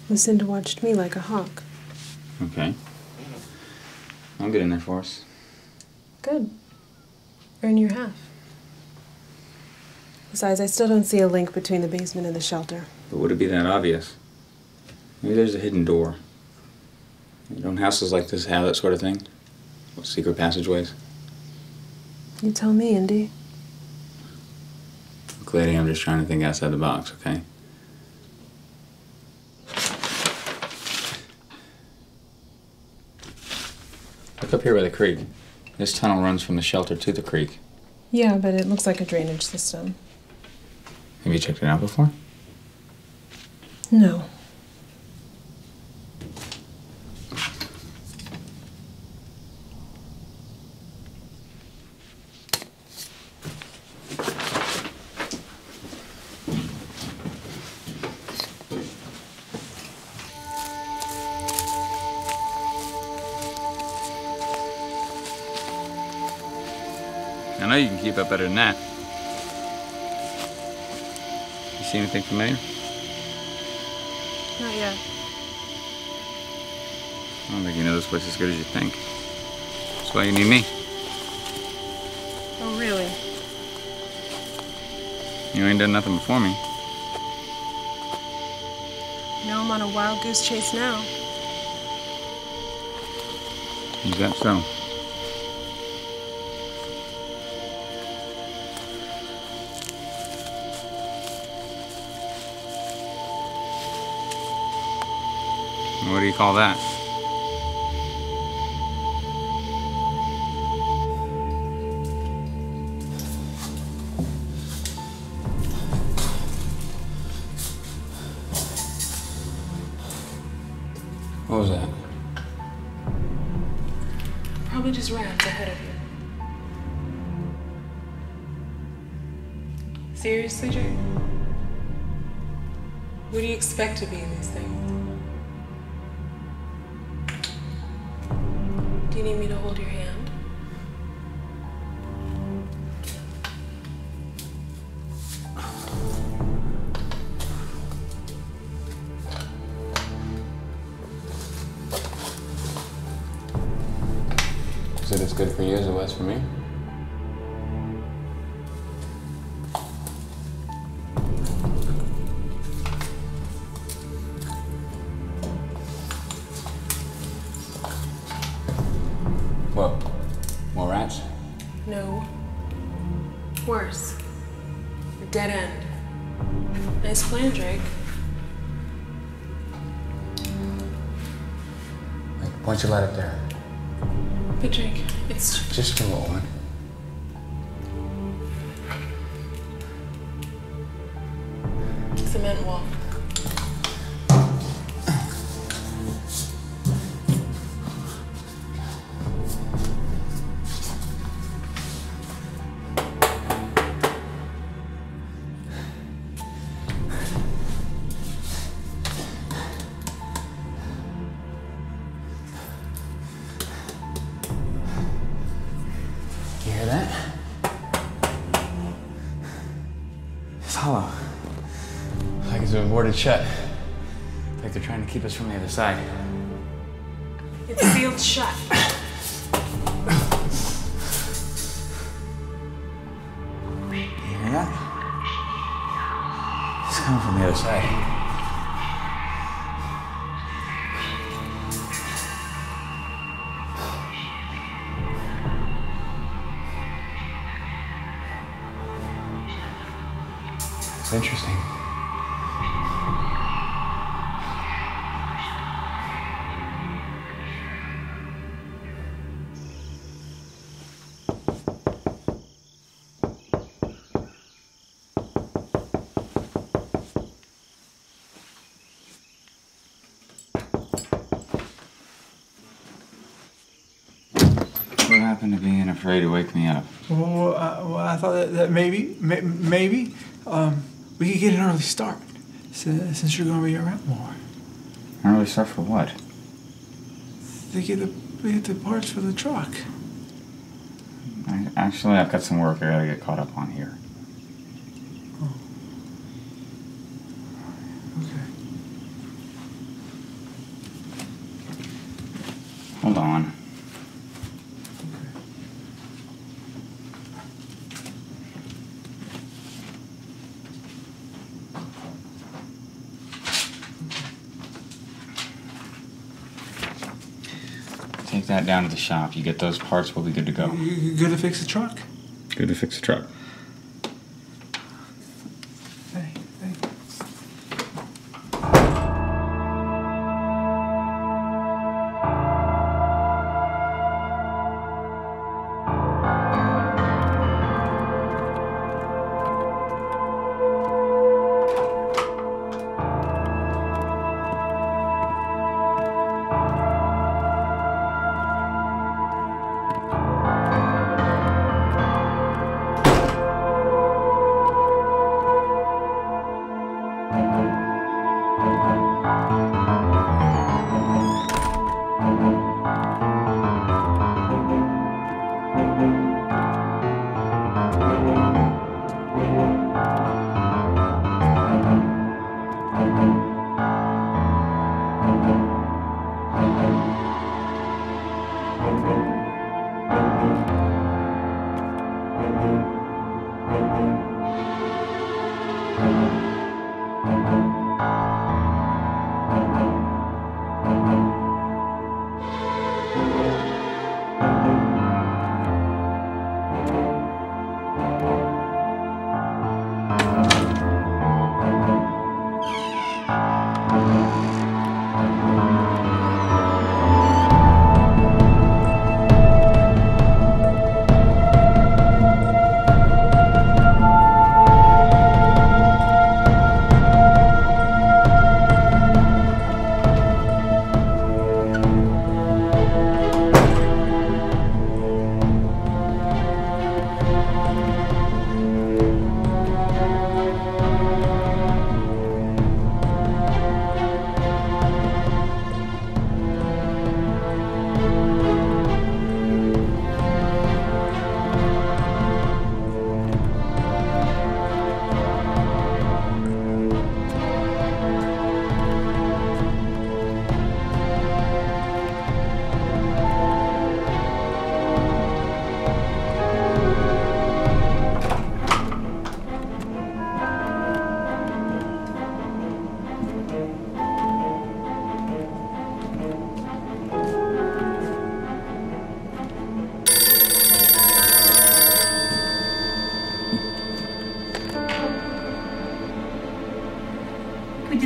Speaker 8: Lucinda watched me like a hawk.
Speaker 2: Okay. I'll get in there for us.
Speaker 8: Good. Earn your half. Besides, I still don't see a link between the basement and the shelter.
Speaker 2: But would it be that obvious? Maybe there's a hidden door. Don't houses like this have that sort of thing? Secret passageways?
Speaker 8: You tell me, Indy.
Speaker 2: Look, lady, I'm just trying to think outside the box, okay? Look up here by the creek. This tunnel runs from the shelter to the creek.
Speaker 8: Yeah, but it looks like a drainage system.
Speaker 2: Have you checked it out before?
Speaker 8: No.
Speaker 2: I know you can keep up better than that. You see anything familiar?
Speaker 8: Not yet.
Speaker 2: I don't think you know this place as good as you think. That's why you need me.
Speaker 8: Oh, really?
Speaker 2: You ain't done nothing before me.
Speaker 8: Now I'm on a wild goose chase now.
Speaker 2: Is that so? What do you call that? What was that?
Speaker 8: Probably just rats ahead of you. Seriously, Jake? What do you expect to be in these things? Do you need me to hold your hand?
Speaker 2: Is it as good for you as it was for me? What? More rats?
Speaker 8: No. Worse. A dead end. Nice plan, Drake.
Speaker 2: Wait, why don't you light up there?
Speaker 8: But Drake, it's
Speaker 2: Just a little one.
Speaker 8: cement wall.
Speaker 2: You hear that? It's hollow. Like it's been boarded shut. Like they're trying to keep us from the other side.
Speaker 8: It's sealed shut.
Speaker 2: You hear that? It's coming from the other side. It's interesting. What happened to being afraid to wake me up?
Speaker 10: Well, I thought that maybe we could get an early start since you're going to be around more.
Speaker 2: An early start for what?
Speaker 10: We get the parts for the truck.
Speaker 2: Actually, I've got some work I gotta get caught up on here.
Speaker 10: Oh. Okay.
Speaker 2: Hold on. Take that down to the shop. You get those parts, we'll be good to go.
Speaker 10: You good to fix the truck?
Speaker 2: Good to fix the truck.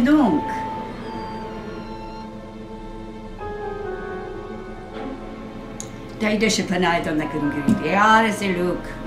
Speaker 9: Donc. Dai się panajdą na kungri. Ja se luk.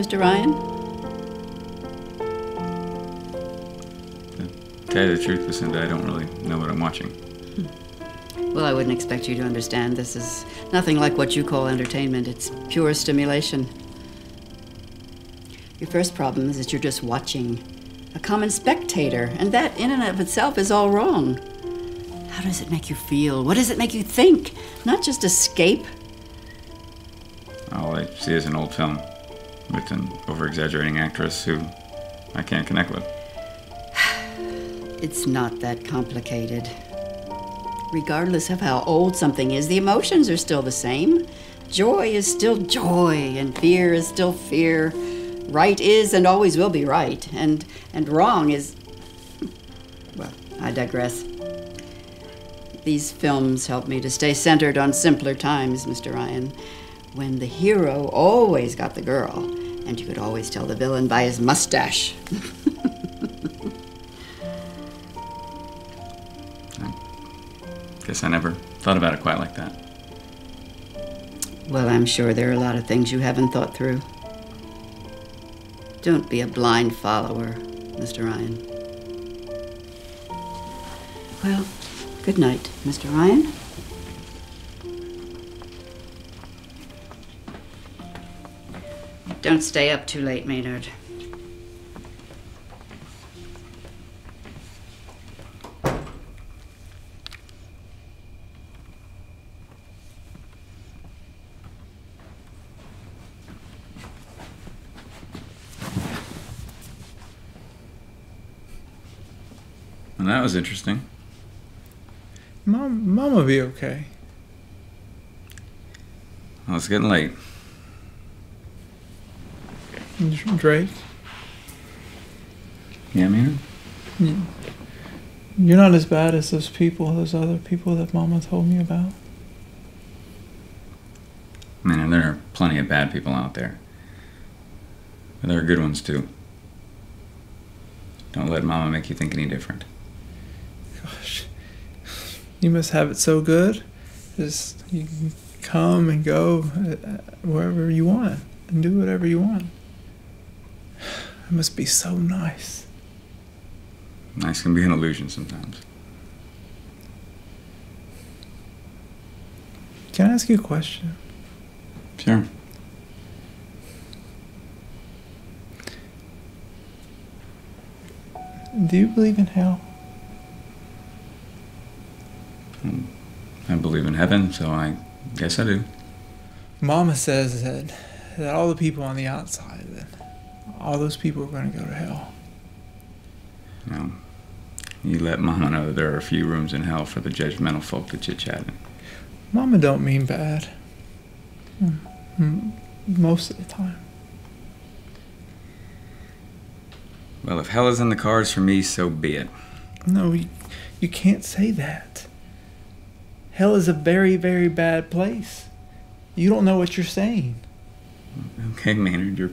Speaker 9: Mr. Ryan?
Speaker 2: To tell you the truth, Lucinda, I don't really know what I'm watching.
Speaker 9: Well, I wouldn't expect you to understand. This is nothing like what you call entertainment. It's pure stimulation. Your first problem is that you're just watching. A common spectator, and that in and of itself is all wrong. How does it make you feel? What does it make you think? Not just escape.
Speaker 2: All I see is an old film with an over-exaggerating actress who I can't connect with.
Speaker 9: It's not that complicated. Regardless of how old something is, the emotions are still the same. Joy is still joy, and fear is still fear. Right is and always will be right, and wrong is... Well, I digress. These films help me to stay centered on simpler times, Mr. Ryan, when the hero always got the girl, and you could always tell the villain by his mustache.
Speaker 2: Guess I never thought about it quite like that.
Speaker 9: Well, I'm sure there are a lot of things you haven't thought through. Don't be a blind follower, Mr. Ryan. Well, good night, Mr. Ryan. Don't stay up too late, Maynard.
Speaker 2: Well, that was interesting.
Speaker 10: Mom will be okay.
Speaker 2: Well, it's getting late.
Speaker 10: Drake,
Speaker 2: Yeah, Maynard?
Speaker 10: you're not as bad as those other people that Mama told me about.
Speaker 2: Maynard, there are plenty of bad people out there. But there are good ones, too. Don't let Mama make you think any different.
Speaker 10: Gosh, you must have it so good. Just you can come and go wherever you want and do whatever you want. It must be so nice.
Speaker 2: Nice can be an illusion sometimes.
Speaker 10: Can I ask you a question?
Speaker 2: Sure.
Speaker 10: Do you believe in hell?
Speaker 2: I believe in heaven, so I guess I do.
Speaker 10: Mama says that all the people on the outside, that all those people are going to go to hell.
Speaker 2: No. You let Mama know that there are a few rooms in hell for the judgmental folk to chit-chatting.
Speaker 10: Mama don't mean bad. Most of the time.
Speaker 2: Well, if hell is in the cards for me, so be it.
Speaker 10: No, you can't say that. Hell is a very, very bad place. You don't know what you're saying.
Speaker 2: Okay, Maynard, you're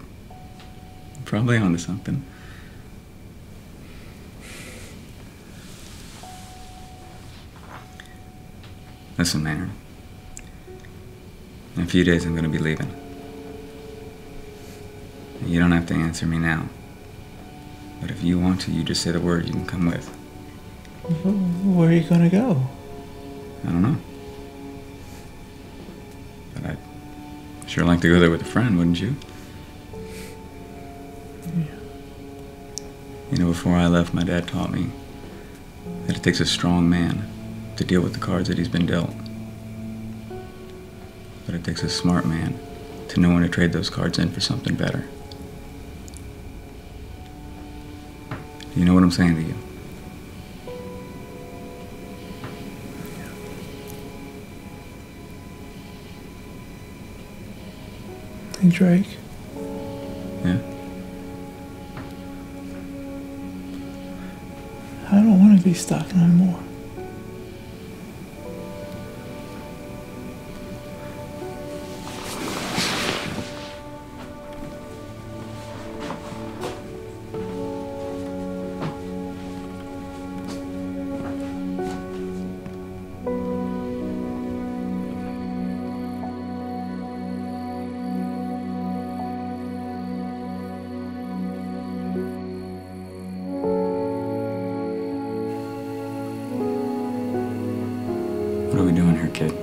Speaker 2: probably onto something. Listen, Maynard. In a few days, I'm going to be leaving. You don't have to answer me now. But if you want to, you just say the word, you can come with.
Speaker 10: Where are you going to go?
Speaker 2: I don't know. But I'd sure like to go there with a friend, wouldn't you?
Speaker 10: Yeah.
Speaker 2: You know, before I left, my dad taught me that it takes a strong man to deal with the cards that he's been dealt. But it takes a smart man to know when to trade those cards in for something better. Do you know what I'm saying to you?
Speaker 10: Hey, Drake.
Speaker 2: Yeah?
Speaker 10: I don't want to be stuck no more.
Speaker 2: doing here, kid?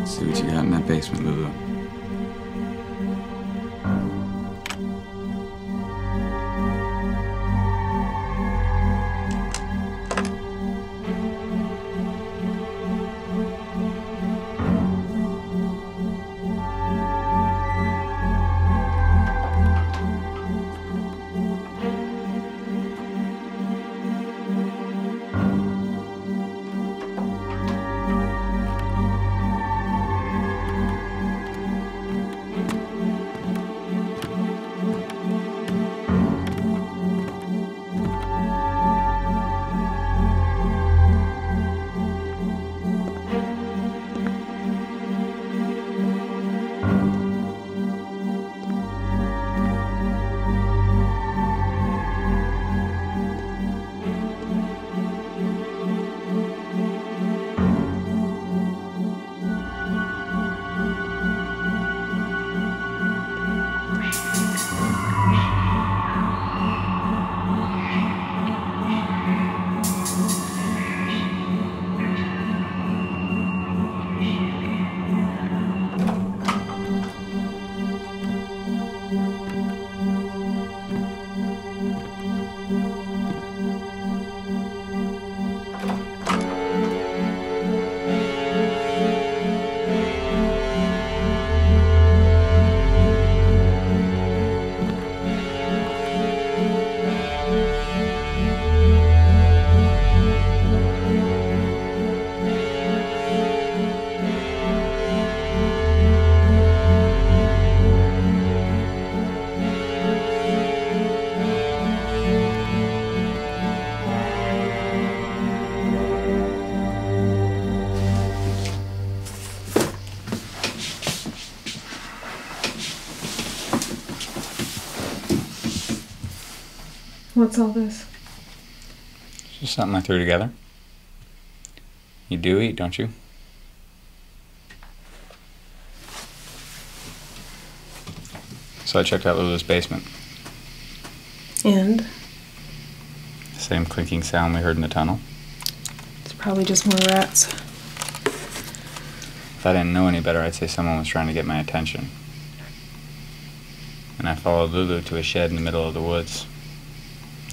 Speaker 2: See what you got in that basement, Lulu.
Speaker 8: What's all this?
Speaker 2: It's just something I threw together. You do eat, don't you? So I checked out Lulu's basement.
Speaker 8: And?
Speaker 2: The same clinking sound we heard in the tunnel.
Speaker 8: It's probably just more rats.
Speaker 2: If I didn't know any better, I'd say someone was trying to get my attention. And I followed Lulu to a shed in the middle of the woods.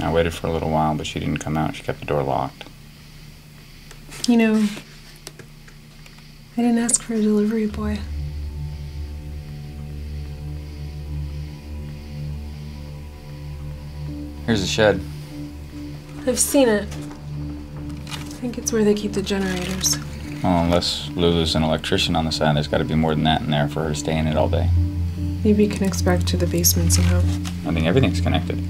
Speaker 2: I waited for a little while, but she didn't come out. She kept the door locked.
Speaker 8: You know, I didn't ask for a delivery boy.
Speaker 2: Here's the shed.
Speaker 8: I've seen it. I think it's where they keep the generators.
Speaker 2: Well, unless Lulu's an electrician on the side, there's got to be more than that in there for her to stay in it all day.
Speaker 8: Maybe it connects back to the basement somehow.
Speaker 2: I think everything's connected.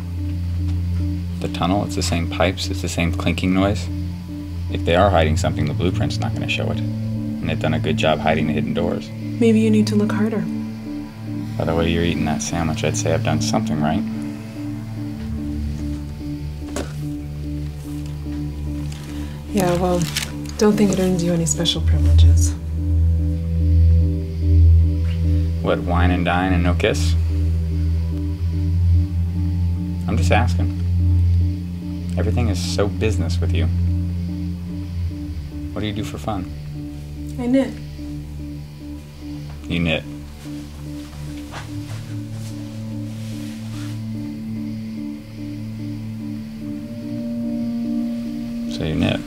Speaker 2: The tunnel, it's the same pipes, it's the same clinking noise. If they are hiding something, the blueprint's not going to show it. And they've done a good job hiding the hidden doors.
Speaker 8: Maybe you need to look harder.
Speaker 2: By the way you're eating that sandwich, I'd say I've done something right.
Speaker 8: Yeah, well, don't think it earns you any special privileges.
Speaker 2: What, wine and dine and no kiss? I'm just asking. Everything is so business with you. What do you do for fun?
Speaker 8: I knit.
Speaker 2: You knit. So you knit.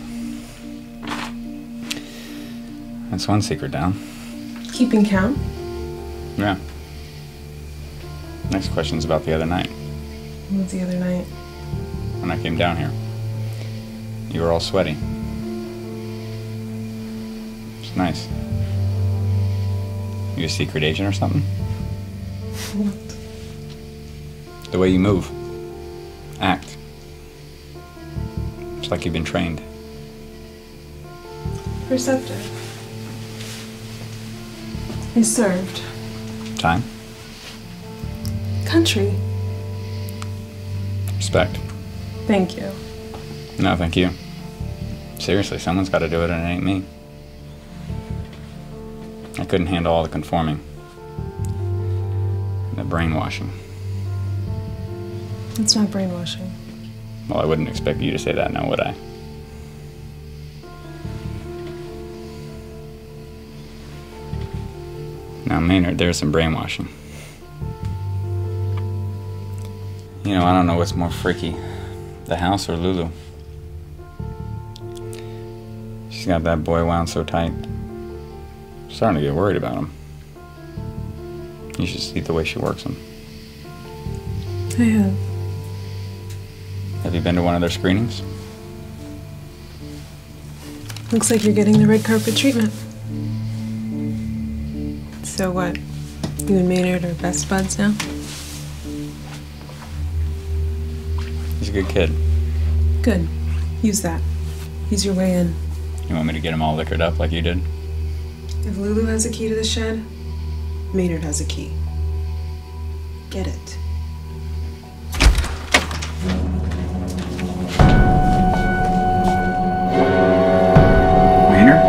Speaker 2: That's one secret down.
Speaker 8: Keeping count?
Speaker 2: Yeah. Next question's about the other night.
Speaker 8: What was the other night?
Speaker 2: When I came down here. You were all sweaty. It's nice. You a secret agent or something?
Speaker 8: What?
Speaker 2: The way you move. Act. It's like you've been trained.
Speaker 8: Perceptive. I served.
Speaker 2: Time?
Speaker 8: Country.
Speaker 2: Respect.
Speaker 8: Thank you.
Speaker 2: No, thank you. Seriously, someone's got to do it and it ain't me. I couldn't handle all the conforming. The brainwashing.
Speaker 8: It's not brainwashing.
Speaker 2: Well, I wouldn't expect you to say that now, would I? Now, Maynard, there's some brainwashing. You know, I don't know what's more freaky, the house or Lulu. She's got that boy wound so tight. I'm starting to get worried about him. You should see the way she works him.
Speaker 8: I have.
Speaker 2: Have you been to one of their screenings?
Speaker 8: Looks like you're getting the red carpet treatment. So what? You and Maynard are best buds now?
Speaker 2: He's a good kid.
Speaker 8: Good. Use that. He's your way in.
Speaker 2: You want me to get him all liquored up like you did?
Speaker 8: If Lulu has a key to the shed, Maynard has a key. Get it.
Speaker 2: Maynard?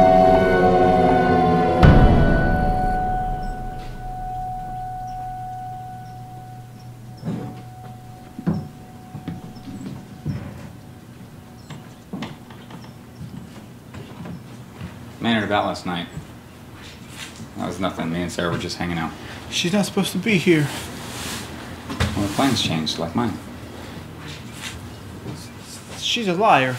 Speaker 2: Maynard, about last night. That was nothing. Me and Sarah were just hanging out.
Speaker 10: She's not supposed to be here.
Speaker 2: Well, the plans changed, like mine.
Speaker 10: She's a liar.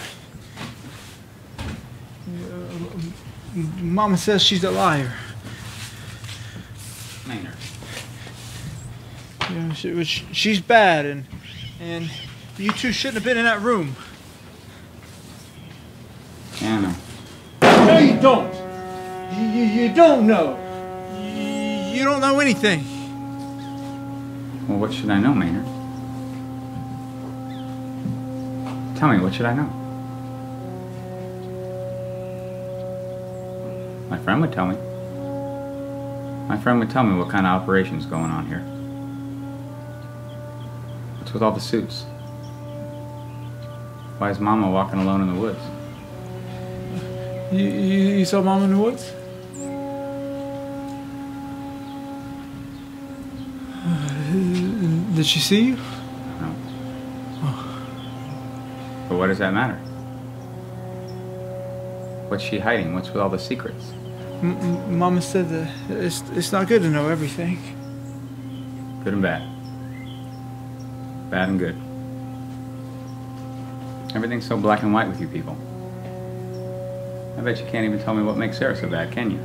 Speaker 10: Mama says she's a liar.
Speaker 2: Maynard.
Speaker 10: You know, she's bad, and you two shouldn't have been in that room.
Speaker 2: Yeah, I know.
Speaker 10: No, you don't. You don't know. You don't know anything.
Speaker 2: Well, what should I know, Maynard? Tell me, what should I know? My friend would tell me. My friend would tell me what kind of operation's going on here. What's with all the suits? Why is Mama walking alone in the woods?
Speaker 10: You saw Mom in the woods? Did she see you?
Speaker 2: No.
Speaker 10: Oh.
Speaker 2: But what does that matter? What's she hiding? What's with all the secrets?
Speaker 10: Mama said that it's not good to know everything.
Speaker 2: Good and bad. Bad and good. Everything's so black and white with you people. I bet you can't even tell me what makes Sarah so bad, can you?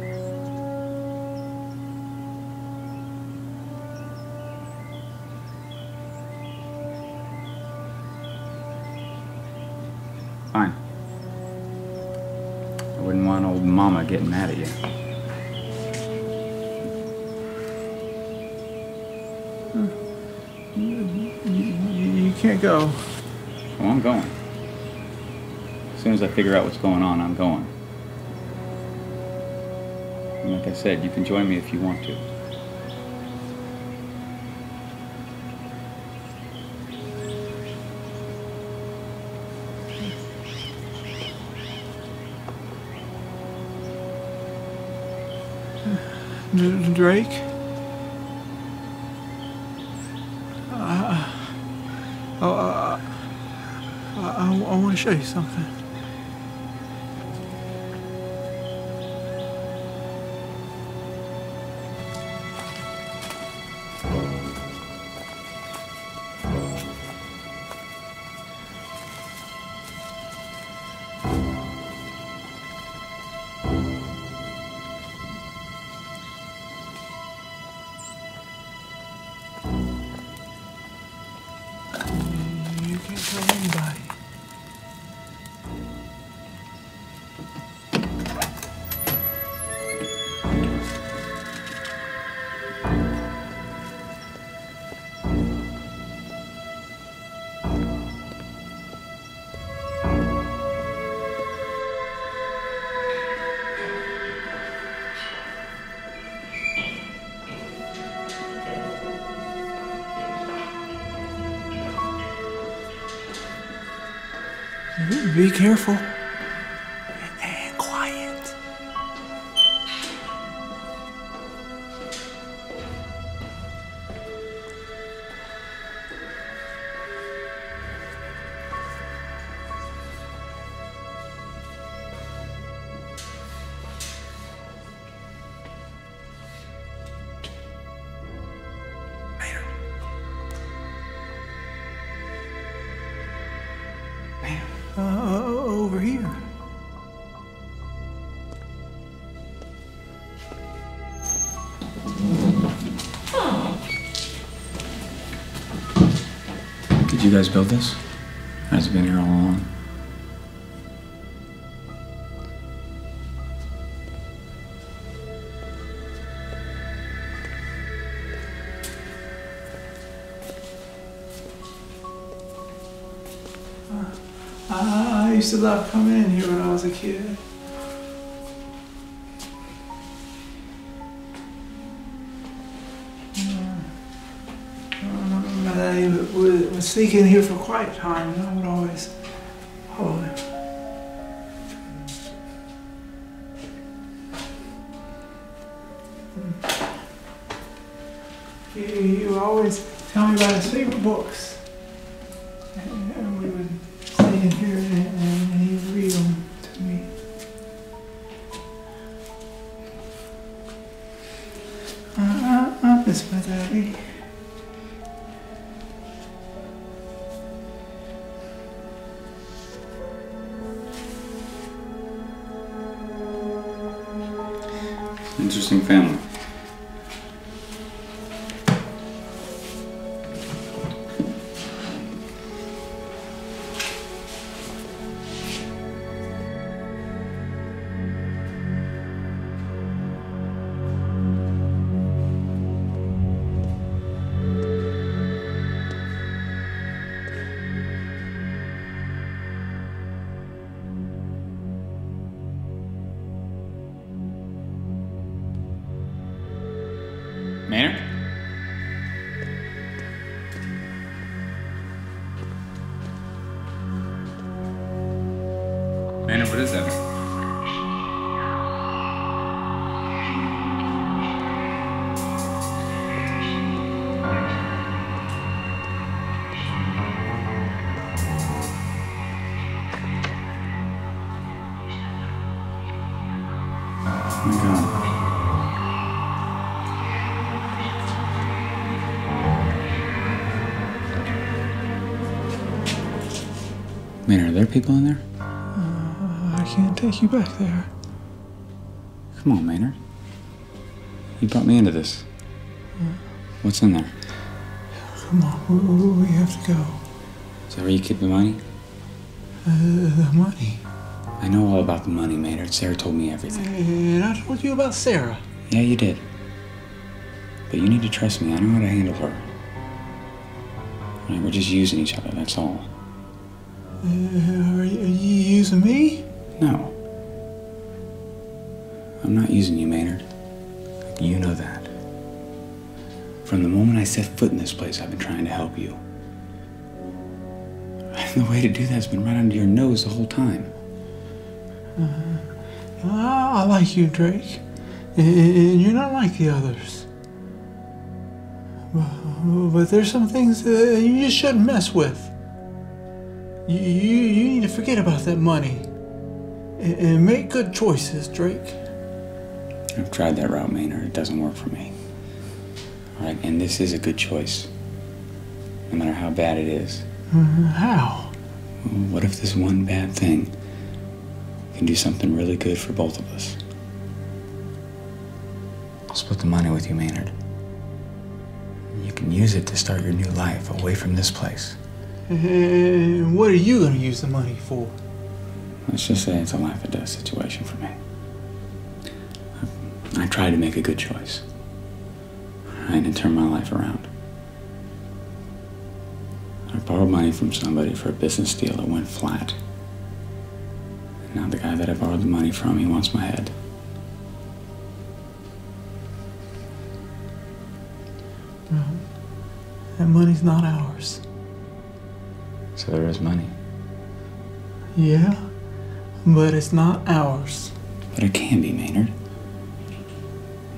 Speaker 2: Fine. I wouldn't want old Mama getting mad at you.
Speaker 10: You can't go.
Speaker 2: Oh, I'm going. As soon as I figure out what's going on, I'm going. And like I said, you can join me if you want to.
Speaker 10: Drake? I want to show you something. You can't tell anybody. Be careful. And quiet. Over here.
Speaker 2: Did you guys build this? Or has it been here all along?
Speaker 10: I used to love coming in here when I was a kid. But I would sneak in here for quiet time, and I would always hold him. He would always tell me about his favorite books. And we would stay in here and he would read them to me. I miss my daddy.
Speaker 2: Interesting family. Maynard? Maynard, what is that? Oh my God. Maynard, are there people in there?
Speaker 10: I can't take you back there.
Speaker 2: Come on, Maynard. You brought me into this. What's in there?
Speaker 10: Come on, we have to go.
Speaker 2: Is that where you keep the money?
Speaker 10: The money.
Speaker 2: I know all about the money, Maynard. Sarah told me everything.
Speaker 10: And I told you about Sarah.
Speaker 2: Yeah, you did. But you need to trust me. I know how to handle her. Right, we're just using each other, that's all.
Speaker 10: Are you using me?
Speaker 2: No. I'm not using you, Maynard. You know that. From the moment I set foot in this place, I've been trying to help you. And the way to do that's been right under your nose the whole time.
Speaker 10: I like you, Drake. And you're not like the others. But there's some things that you just shouldn't mess with. You need to forget about that money and make good choices, Drake.
Speaker 2: I've tried that route, Maynard. It doesn't work for me. All right, and this is a good choice, no matter how bad it is.
Speaker 10: How?
Speaker 2: Well, what if this one bad thing can do something really good for both of us? I'll split the money with you, Maynard. You can use it to start your new life away from this place.
Speaker 10: And what are you going to use the money for?
Speaker 2: Let's just say it's a life or death situation for me. I tried to make a good choice. Right, and turn my life around. I borrowed money from somebody for a business deal that went flat. And now the guy that I borrowed the money from, he wants my head.
Speaker 10: That money's not ours.
Speaker 2: So there is money.
Speaker 10: Yeah, but it's not ours.
Speaker 2: But it can be, Maynard.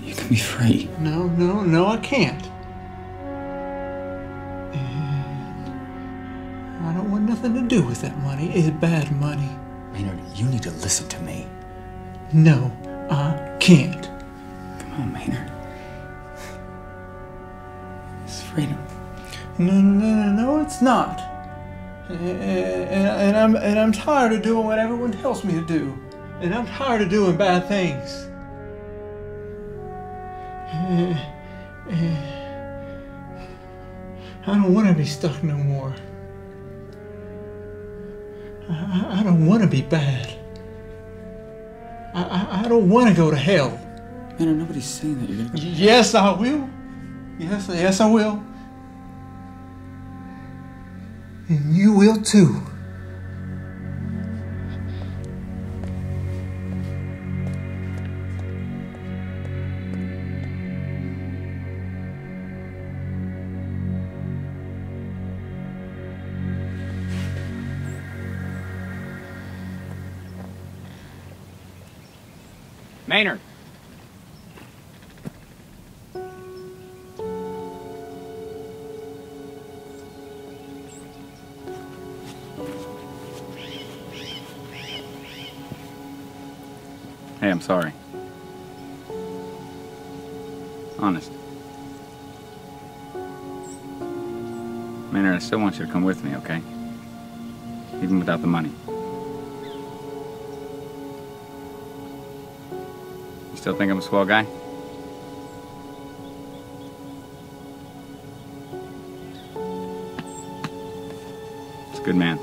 Speaker 2: You can be free.
Speaker 10: No, I can't. I don't want nothing to do with that money. It's bad money.
Speaker 2: Maynard, you need to listen to me.
Speaker 10: No, I can't.
Speaker 2: Come on, Maynard. It's freedom.
Speaker 10: No, it's not. And I'm tired of doing what everyone tells me to do. And I'm tired of doing bad things. I don't want to be stuck no more. I don't want to be bad. I don't want to go to hell.
Speaker 2: Maynard, nobody's saying that you're gonna go.
Speaker 10: Yes, I will. Yes, I will. And you will too.
Speaker 2: Maynard! Hey, I'm sorry. Honest. Maynard, I still want you to come with me, okay? Even without the money. You still think I'm a swell guy? It's a good man.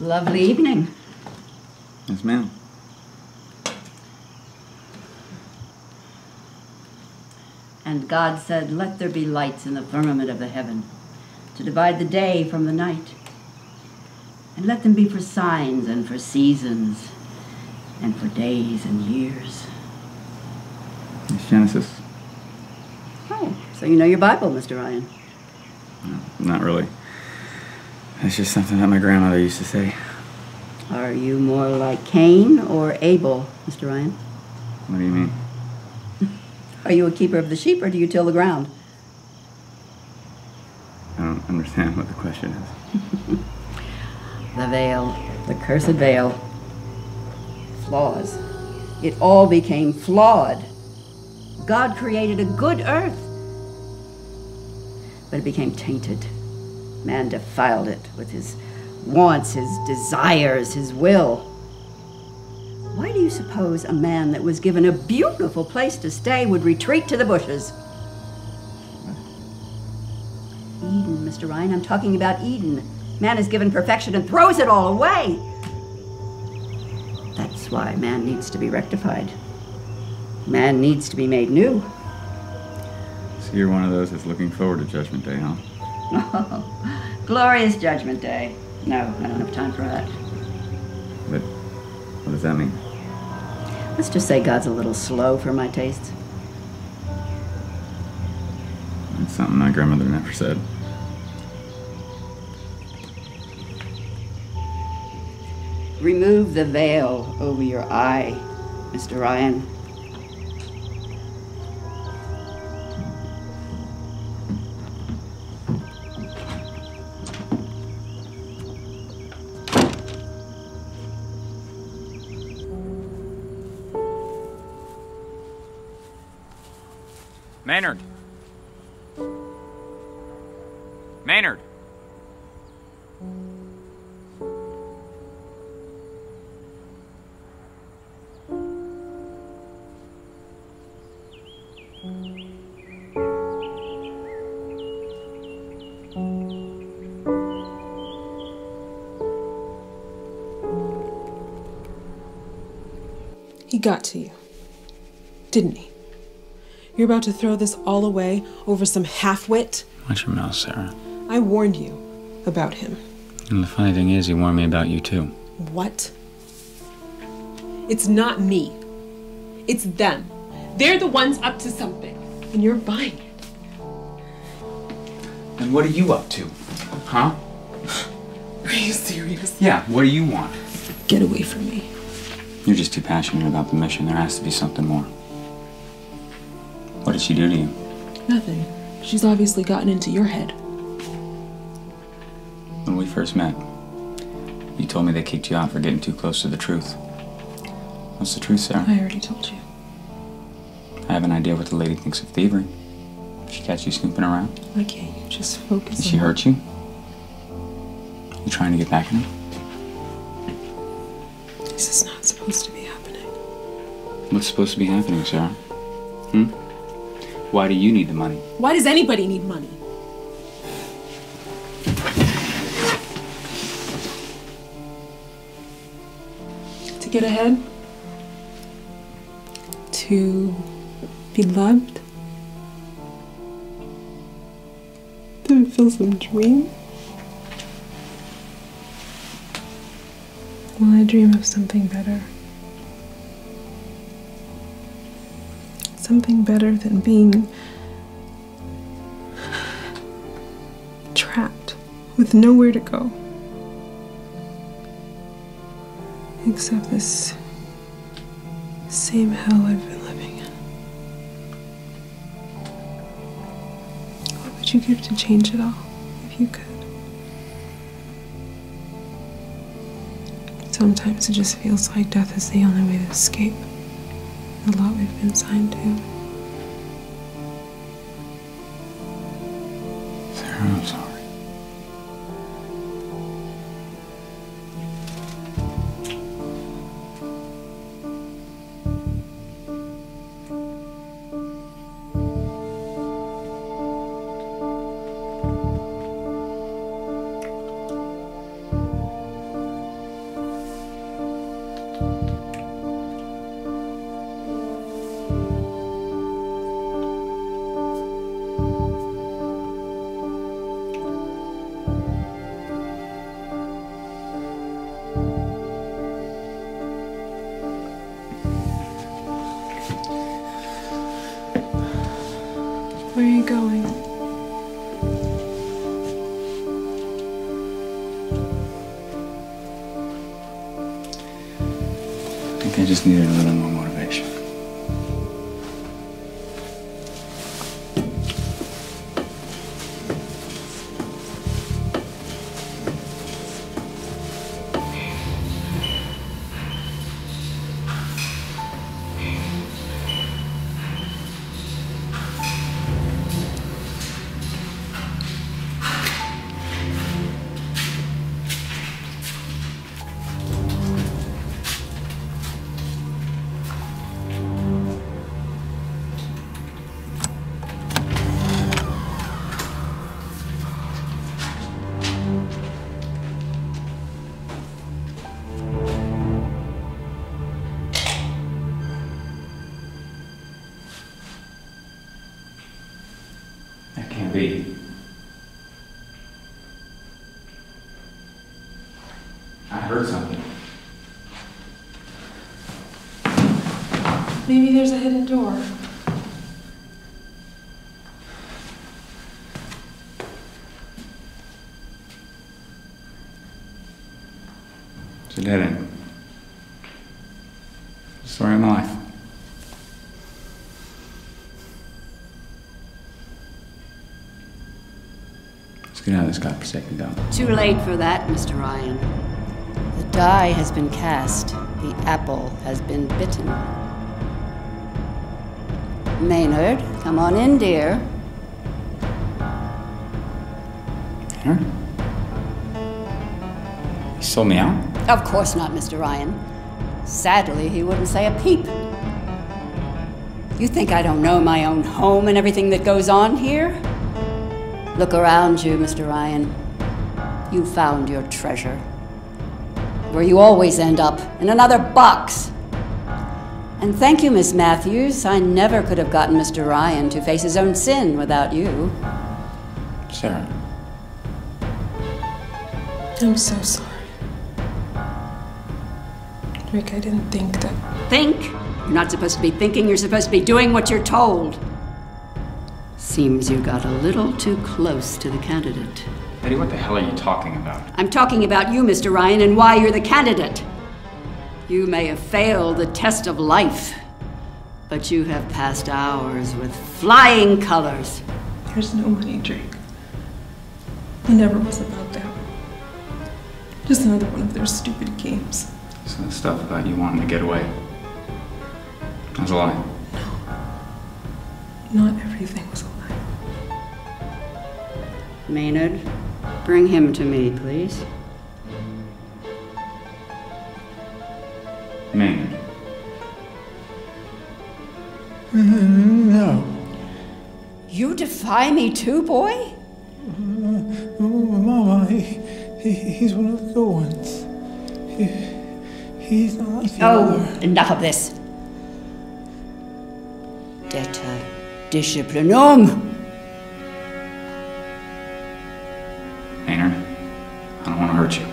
Speaker 9: Lovely evening.
Speaker 2: Yes, ma'am.
Speaker 9: And God said, "Let there be lights in the firmament of the heaven, to divide the day from the night. And let them be for signs and for seasons, and for days and years."
Speaker 2: It's Genesis.
Speaker 9: Oh, so you know your Bible, Mr. Ryen.
Speaker 2: No, not really. That's just something that my grandmother used to say.
Speaker 9: Are you more like Cain or Abel, Mr. Ryen?
Speaker 2: What do you mean?
Speaker 9: Are you a keeper of the sheep or do you till the ground?
Speaker 2: I don't understand what the question is.
Speaker 9: The veil, the cursed veil. Flaws. It all became flawed. God created a good earth, but it became tainted. Man defiled it with his wants, his desires, his will. Why do you suppose a man that was given a beautiful place to stay would retreat to the bushes? Eden, Mr. Ryen, I'm talking about Eden. Man is given perfection and throws it all away. That's why man needs to be rectified. Man needs to be made new.
Speaker 2: So you're one of those that's looking forward to Judgment Day, huh?
Speaker 9: Oh, glorious Judgment Day. No, I don't have time for that.
Speaker 2: But what does that mean?
Speaker 9: Let's just say God's a little slow for my tastes.
Speaker 2: That's something my grandmother never said.
Speaker 9: Remove the veil over your eye, Mr. Ryen.
Speaker 2: Maynard! Maynard!
Speaker 8: got to you, didn't he? You're about to throw this all away over some half-wit?
Speaker 2: Watch your mouth, Sarah.
Speaker 8: I warned you about him.
Speaker 2: And the funny thing is, he warned me about you, too.
Speaker 8: What? It's not me. It's them. They're the ones up to something, and you're buying it.
Speaker 2: And what are you up to? Huh?
Speaker 8: Are you serious?
Speaker 2: Yeah, what do you want?
Speaker 8: Get away from me.
Speaker 2: You're just too passionate about the mission. There has to be something more. What did she do to you?
Speaker 8: Nothing. She's obviously gotten into your head.
Speaker 2: When we first met, you told me they kicked you out for getting too close to the truth. What's the truth, Sarah?
Speaker 8: I already told you.
Speaker 2: I have an idea what the lady thinks of thievery. She catch you snooping around?
Speaker 8: Why can't you just focus
Speaker 2: Did
Speaker 8: on...
Speaker 2: she hurt you? You trying to get back at her?
Speaker 8: This is not supposed to be happening.
Speaker 2: What's supposed to be happening, Sarah? Why do you need the money?
Speaker 8: Why does anybody need money? To get ahead? To be loved? To fulfill some dream? Well, I dream of something better. Something better than being trapped with nowhere to go. Except this same hell I've been living in. What would you give to change it all, if you could? Sometimes it just feels like death is the only way to escape the lot we've been signed to.
Speaker 2: Sarah, I'm sorry.
Speaker 8: Where are you going?
Speaker 2: I think I just needed a little more motivation. That can't be. I heard something.
Speaker 8: Maybe there's a hidden door.
Speaker 2: It's a dead end. Story of my life. Let's get out of this godforsaken dump.
Speaker 9: Too late for that, Mr. Ryan. The die has been cast. The apple has been bitten. Maynard, come on in, dear.
Speaker 2: Here? He sold me out?
Speaker 9: Of course not, Mr. Ryan. Sadly, he wouldn't say a peep. You think I don't know my own home and everything that goes on here? Look around you, Mr. Ryan. You found your treasure. Where you always end up, in another box. And thank you, Miss Matthews. I never could have gotten Mr. Ryan to face his own sin without you.
Speaker 2: Sarah.
Speaker 8: I'm so sorry. Rick, I didn't think that.
Speaker 9: Think? You're not supposed to be thinking, you're supposed to be doing what you're told. Seems you got a little too close to the candidate.
Speaker 2: Eddie, what the hell are you talking about?
Speaker 9: I'm talking about you, Mr. Ryan, and why you're the candidate. You may have failed the test of life, but you have passed ours with flying colors.
Speaker 8: There's no money, Drake. It never was about that. Just another one of their stupid games.
Speaker 2: So the stuff about you wanting to get away, that was a lie.
Speaker 8: No. Not everything was a lie.
Speaker 9: Maynard, bring him to me, please.
Speaker 2: Maynard.
Speaker 10: No.
Speaker 9: You defy me too, boy?
Speaker 10: Mama, he's one of the good ones. He's not like the other.
Speaker 9: Enough of this. Debtor disciplinum.
Speaker 2: Maynard, I don't want to hurt you.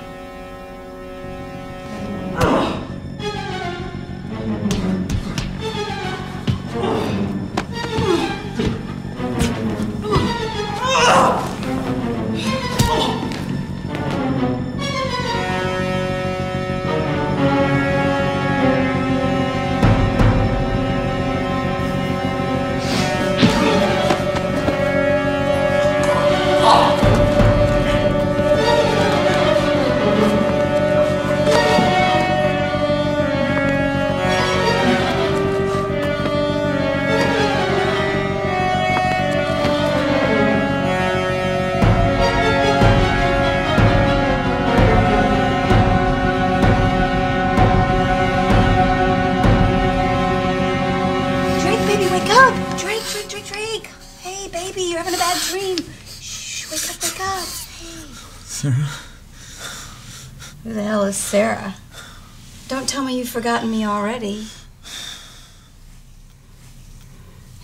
Speaker 3: Who the hell is Sarah? Don't tell me you've forgotten me already.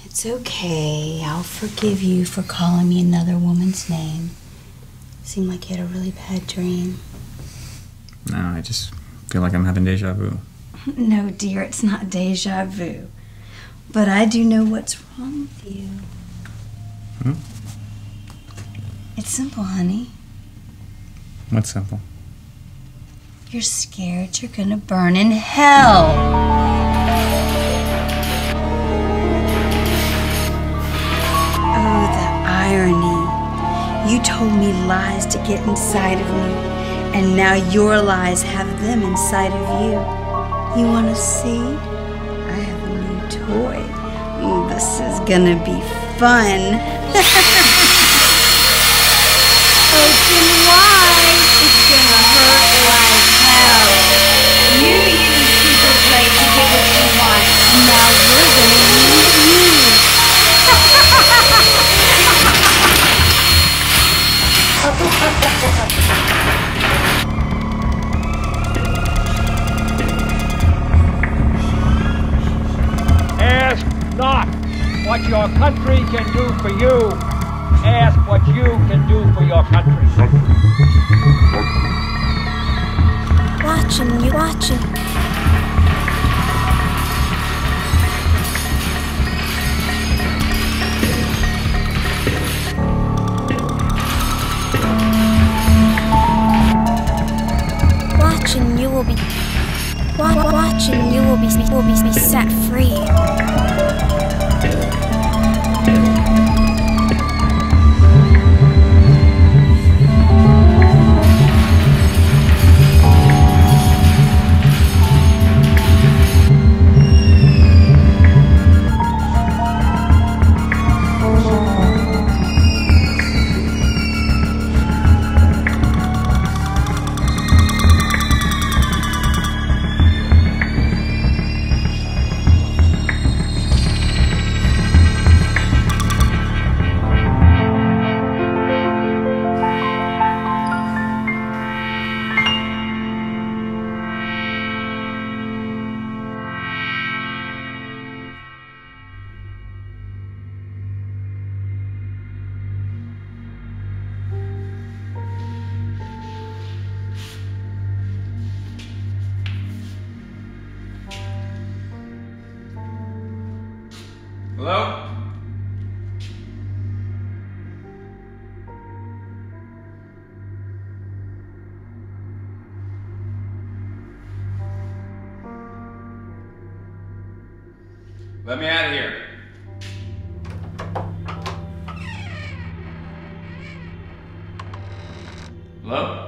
Speaker 3: It's okay. I'll forgive you for calling me another woman's name. Seemed like you had a really bad dream.
Speaker 2: No, I just feel like I'm having deja vu.
Speaker 3: No, dear, it's not deja vu. But I do know what's wrong with you. It's simple, honey.
Speaker 2: What's simple?
Speaker 3: You're scared you're gonna burn in hell. Oh, the irony. You told me lies to get inside of me, and now your lies have them inside of you. You wanna see? I have a new toy. This is gonna be fun. Open wide. It's gonna hurt like hell. You use Super Play to get what you want. Now we're gonna use you.
Speaker 11: Ask not what your country can do for you. Ask what you can do for your country.
Speaker 3: Watching you, watching. Watching you will be. Watching you will be set free.
Speaker 2: Let me out of here. Hello?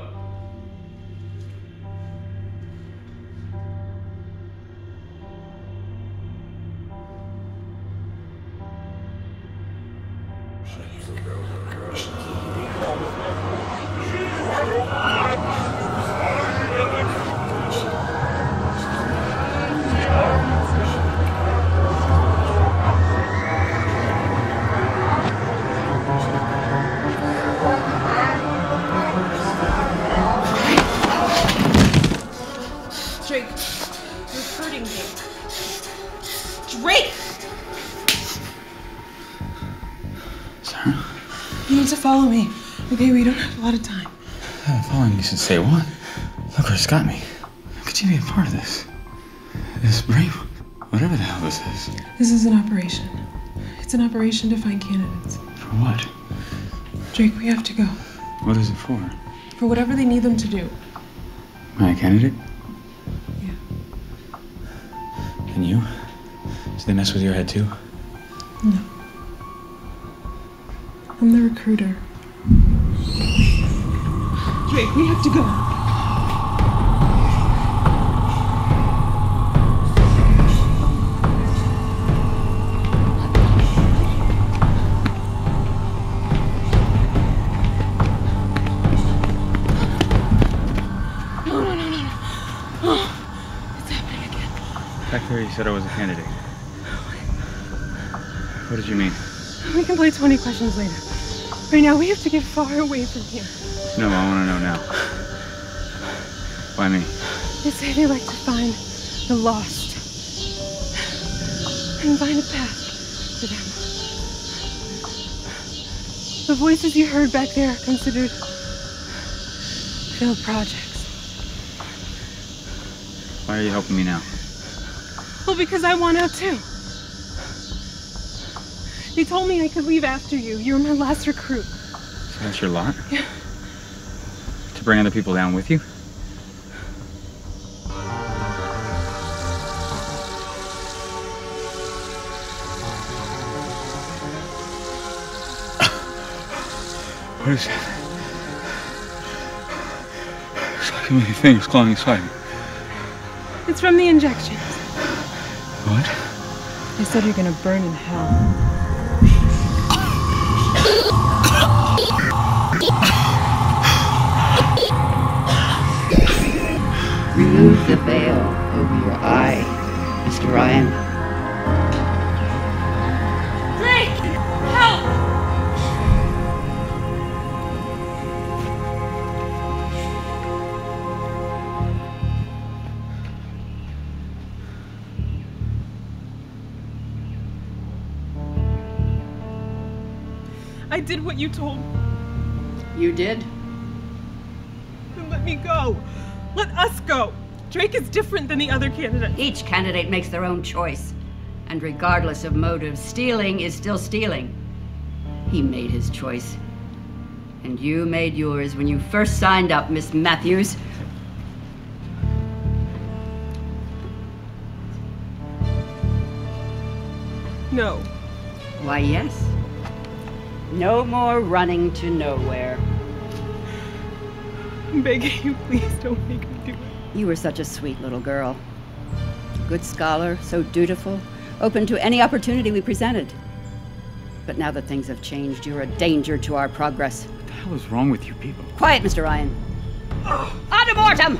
Speaker 8: Drake, you're hurting me. Drake!
Speaker 2: Sarah?
Speaker 8: You need to follow me. Okay, we don't have a lot of time.
Speaker 2: Following you should say what? Look where it's got me. How could you be a part of this? This brave, whatever the hell this is.
Speaker 8: This is an operation. It's an operation to find candidates.
Speaker 2: For what?
Speaker 8: Drake, we have to go.
Speaker 2: What is it for?
Speaker 8: For whatever they need them to do.
Speaker 2: Am I a candidate?
Speaker 8: Yeah.
Speaker 2: And you? Did they mess with your head too?
Speaker 8: No. I'm the recruiter. Drake, we have to go.
Speaker 2: Back there you said I was a candidate. What did you mean?
Speaker 8: We can play 20 questions later. Right now, we have to get far away from here.
Speaker 2: No, I want to know now. Why me?
Speaker 8: They say they like to find the lost and find a path for them. The voices you heard back there are considered failed projects.
Speaker 2: Why are you helping me now?
Speaker 8: Well, because I want out too. They told me I could leave after you. You were my last recruit.
Speaker 2: So that's your lot?
Speaker 8: Yeah.
Speaker 2: To bring other people down with you? What is that? There's like a million things clawing inside me.
Speaker 8: It's from the injections.
Speaker 2: What?
Speaker 8: They said you're gonna burn in hell.
Speaker 9: Remove the veil over your eye, Mr. Ryen.
Speaker 8: Drake! Help! I did what you told me.
Speaker 9: You did?
Speaker 8: Then let me go. Let us go. Drake is different than the other candidates.
Speaker 9: Each candidate makes their own choice. And regardless of motive, stealing is still stealing. He made his choice. And you made yours when you first signed up, Miss Matthews.
Speaker 8: No.
Speaker 9: Why, yes. No more running to nowhere.
Speaker 8: I'm begging you, please don't make me do it.
Speaker 9: You were such a sweet little girl. Good scholar, so dutiful, open to any opportunity we presented. But now that things have changed, you're a danger to our progress.
Speaker 2: What the hell is wrong with you people?
Speaker 9: Quiet, Mr. Ryen. Ad mortem!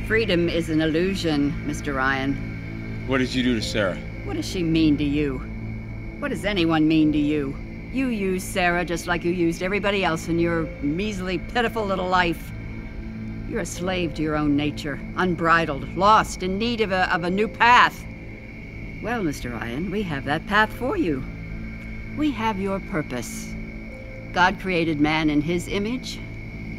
Speaker 9: Freedom is an illusion, Mr. Ryen.
Speaker 2: What did you do to Sarah?
Speaker 9: What does she mean to you? What does anyone mean to you? You used Sarah just like you used everybody else in your measly, pitiful little life. You're a slave to your own nature, unbridled, lost, in need of a new path. Well, Mr. Ryen, we have that path for you. We have your purpose. God created man in his image,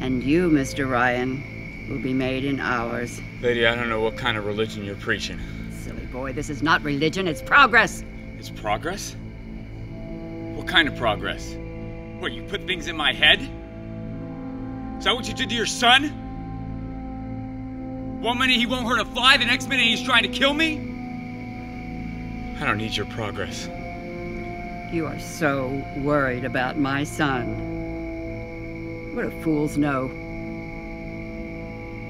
Speaker 9: and you, Mr. Ryen, will be made in ours.
Speaker 2: Lady, I don't know what kind of religion you're preaching.
Speaker 9: Silly boy, this is not religion, it's progress.
Speaker 2: It's progress? What kind of progress? What, you put things in my head? Is that what you did to your son? One minute he won't hurt a fly, the next minute he's trying to kill me? I don't need your progress.
Speaker 9: You are so worried about my son. What do fools know?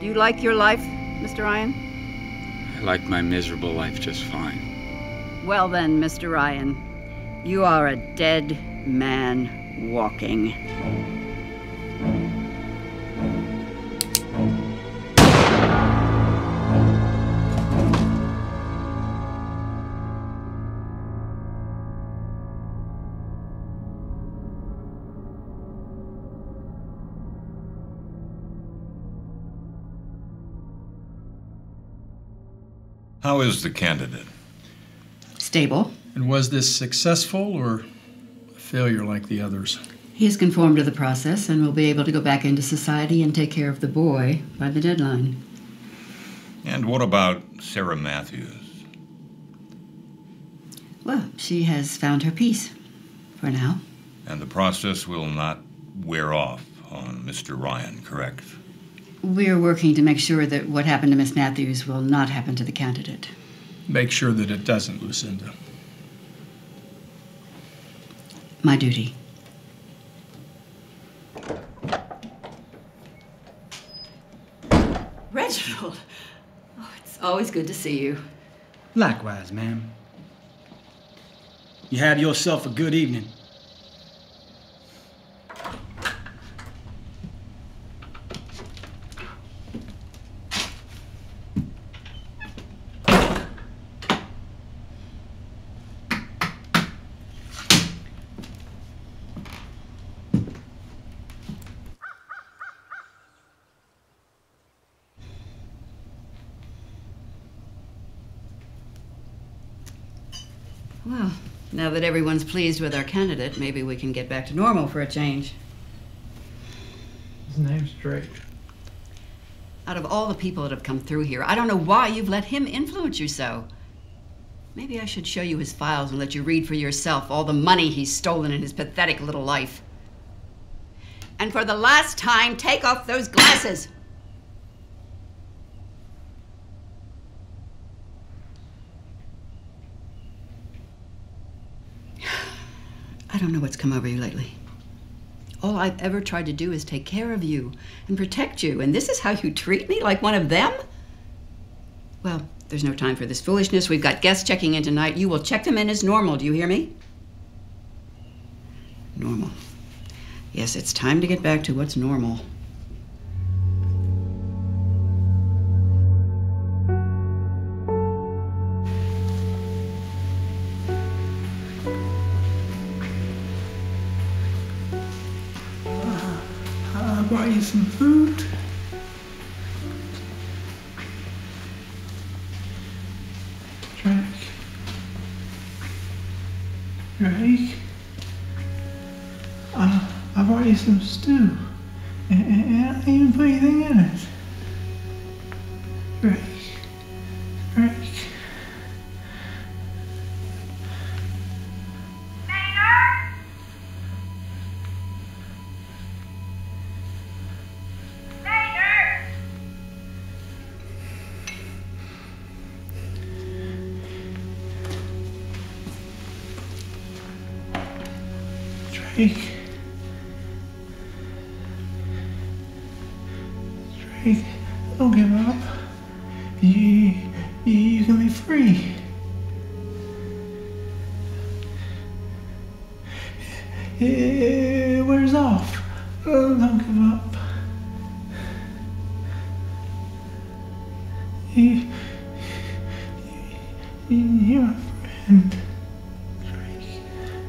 Speaker 9: Do you like your life, Mr. Ryen?
Speaker 2: I like my miserable life just fine.
Speaker 9: Well then, Mr. Ryen, you are a dead man walking.
Speaker 12: How is the candidate?
Speaker 9: Stable.
Speaker 13: And was this successful or a failure like the others?
Speaker 9: He has conformed to the process and will be able to go back into society and take care of the boy by the deadline.
Speaker 12: And what about Sarah Matthews?
Speaker 9: Well, she has found her peace, for now.
Speaker 12: And the process will not wear off on Mr. Ryen, correct?
Speaker 9: We're working to make sure that what happened to Miss Matthews will not happen to the candidate.
Speaker 13: Make sure that it doesn't, Lucinda.
Speaker 9: My duty. Reginald! Oh, it's always good to see you.
Speaker 6: Likewise, ma'am. You have yourself a good evening.
Speaker 9: Well, now that everyone's pleased with our candidate, maybe we can get back to normal for a change.
Speaker 10: His name's Drake.
Speaker 9: Out of all the people that have come through here, I don't know why you've let him influence you so. Maybe I should show you his files and let you read for yourself all the money he's stolen in his pathetic little life. And for the last time, take off those glasses. I don't know what's come over you lately. All I've ever tried to do is take care of you and protect you, and this is how you treat me, like one of them? Well, there's no time for this foolishness. We've got guests checking in tonight. You will check them in as normal, do you hear me? Normal. Yes, it's time to get back to what's normal.
Speaker 10: I brought you some food. Drake. I brought you some stew. And I didn't even put anything in it. Drake. Drake, don't give up. You can be free. It wears off. Don't give up.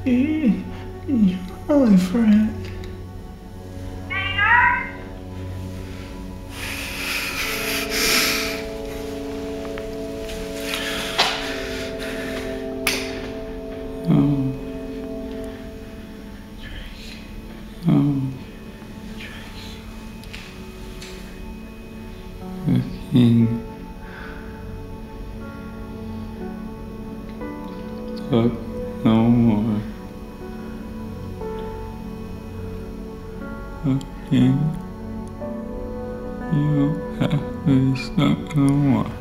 Speaker 10: You're my only friend.
Speaker 2: Oh. Oh. The king took no more. The king, you have this no more.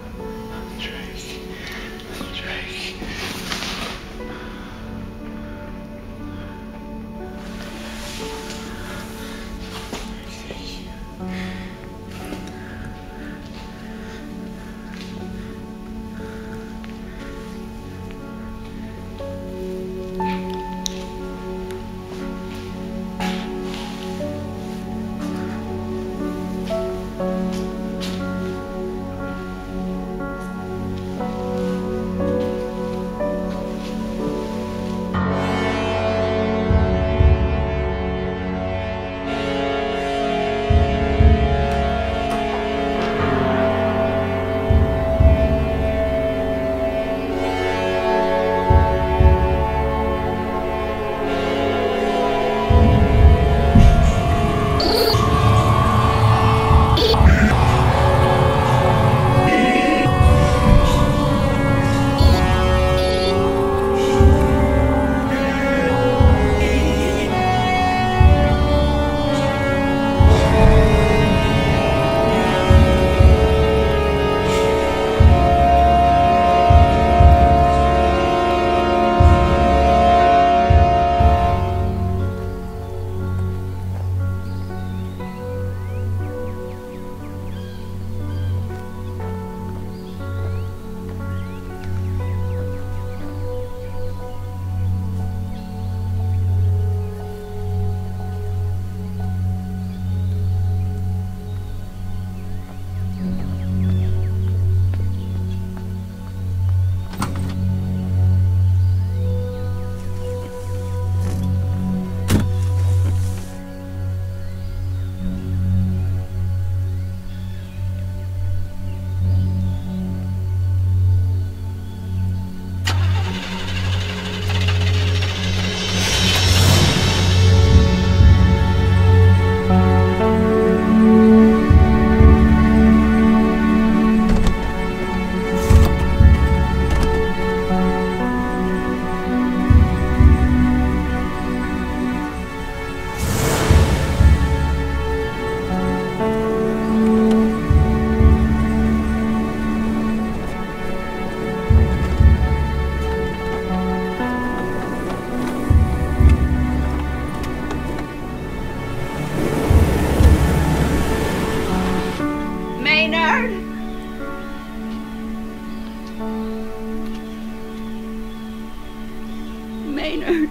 Speaker 9: Maynard.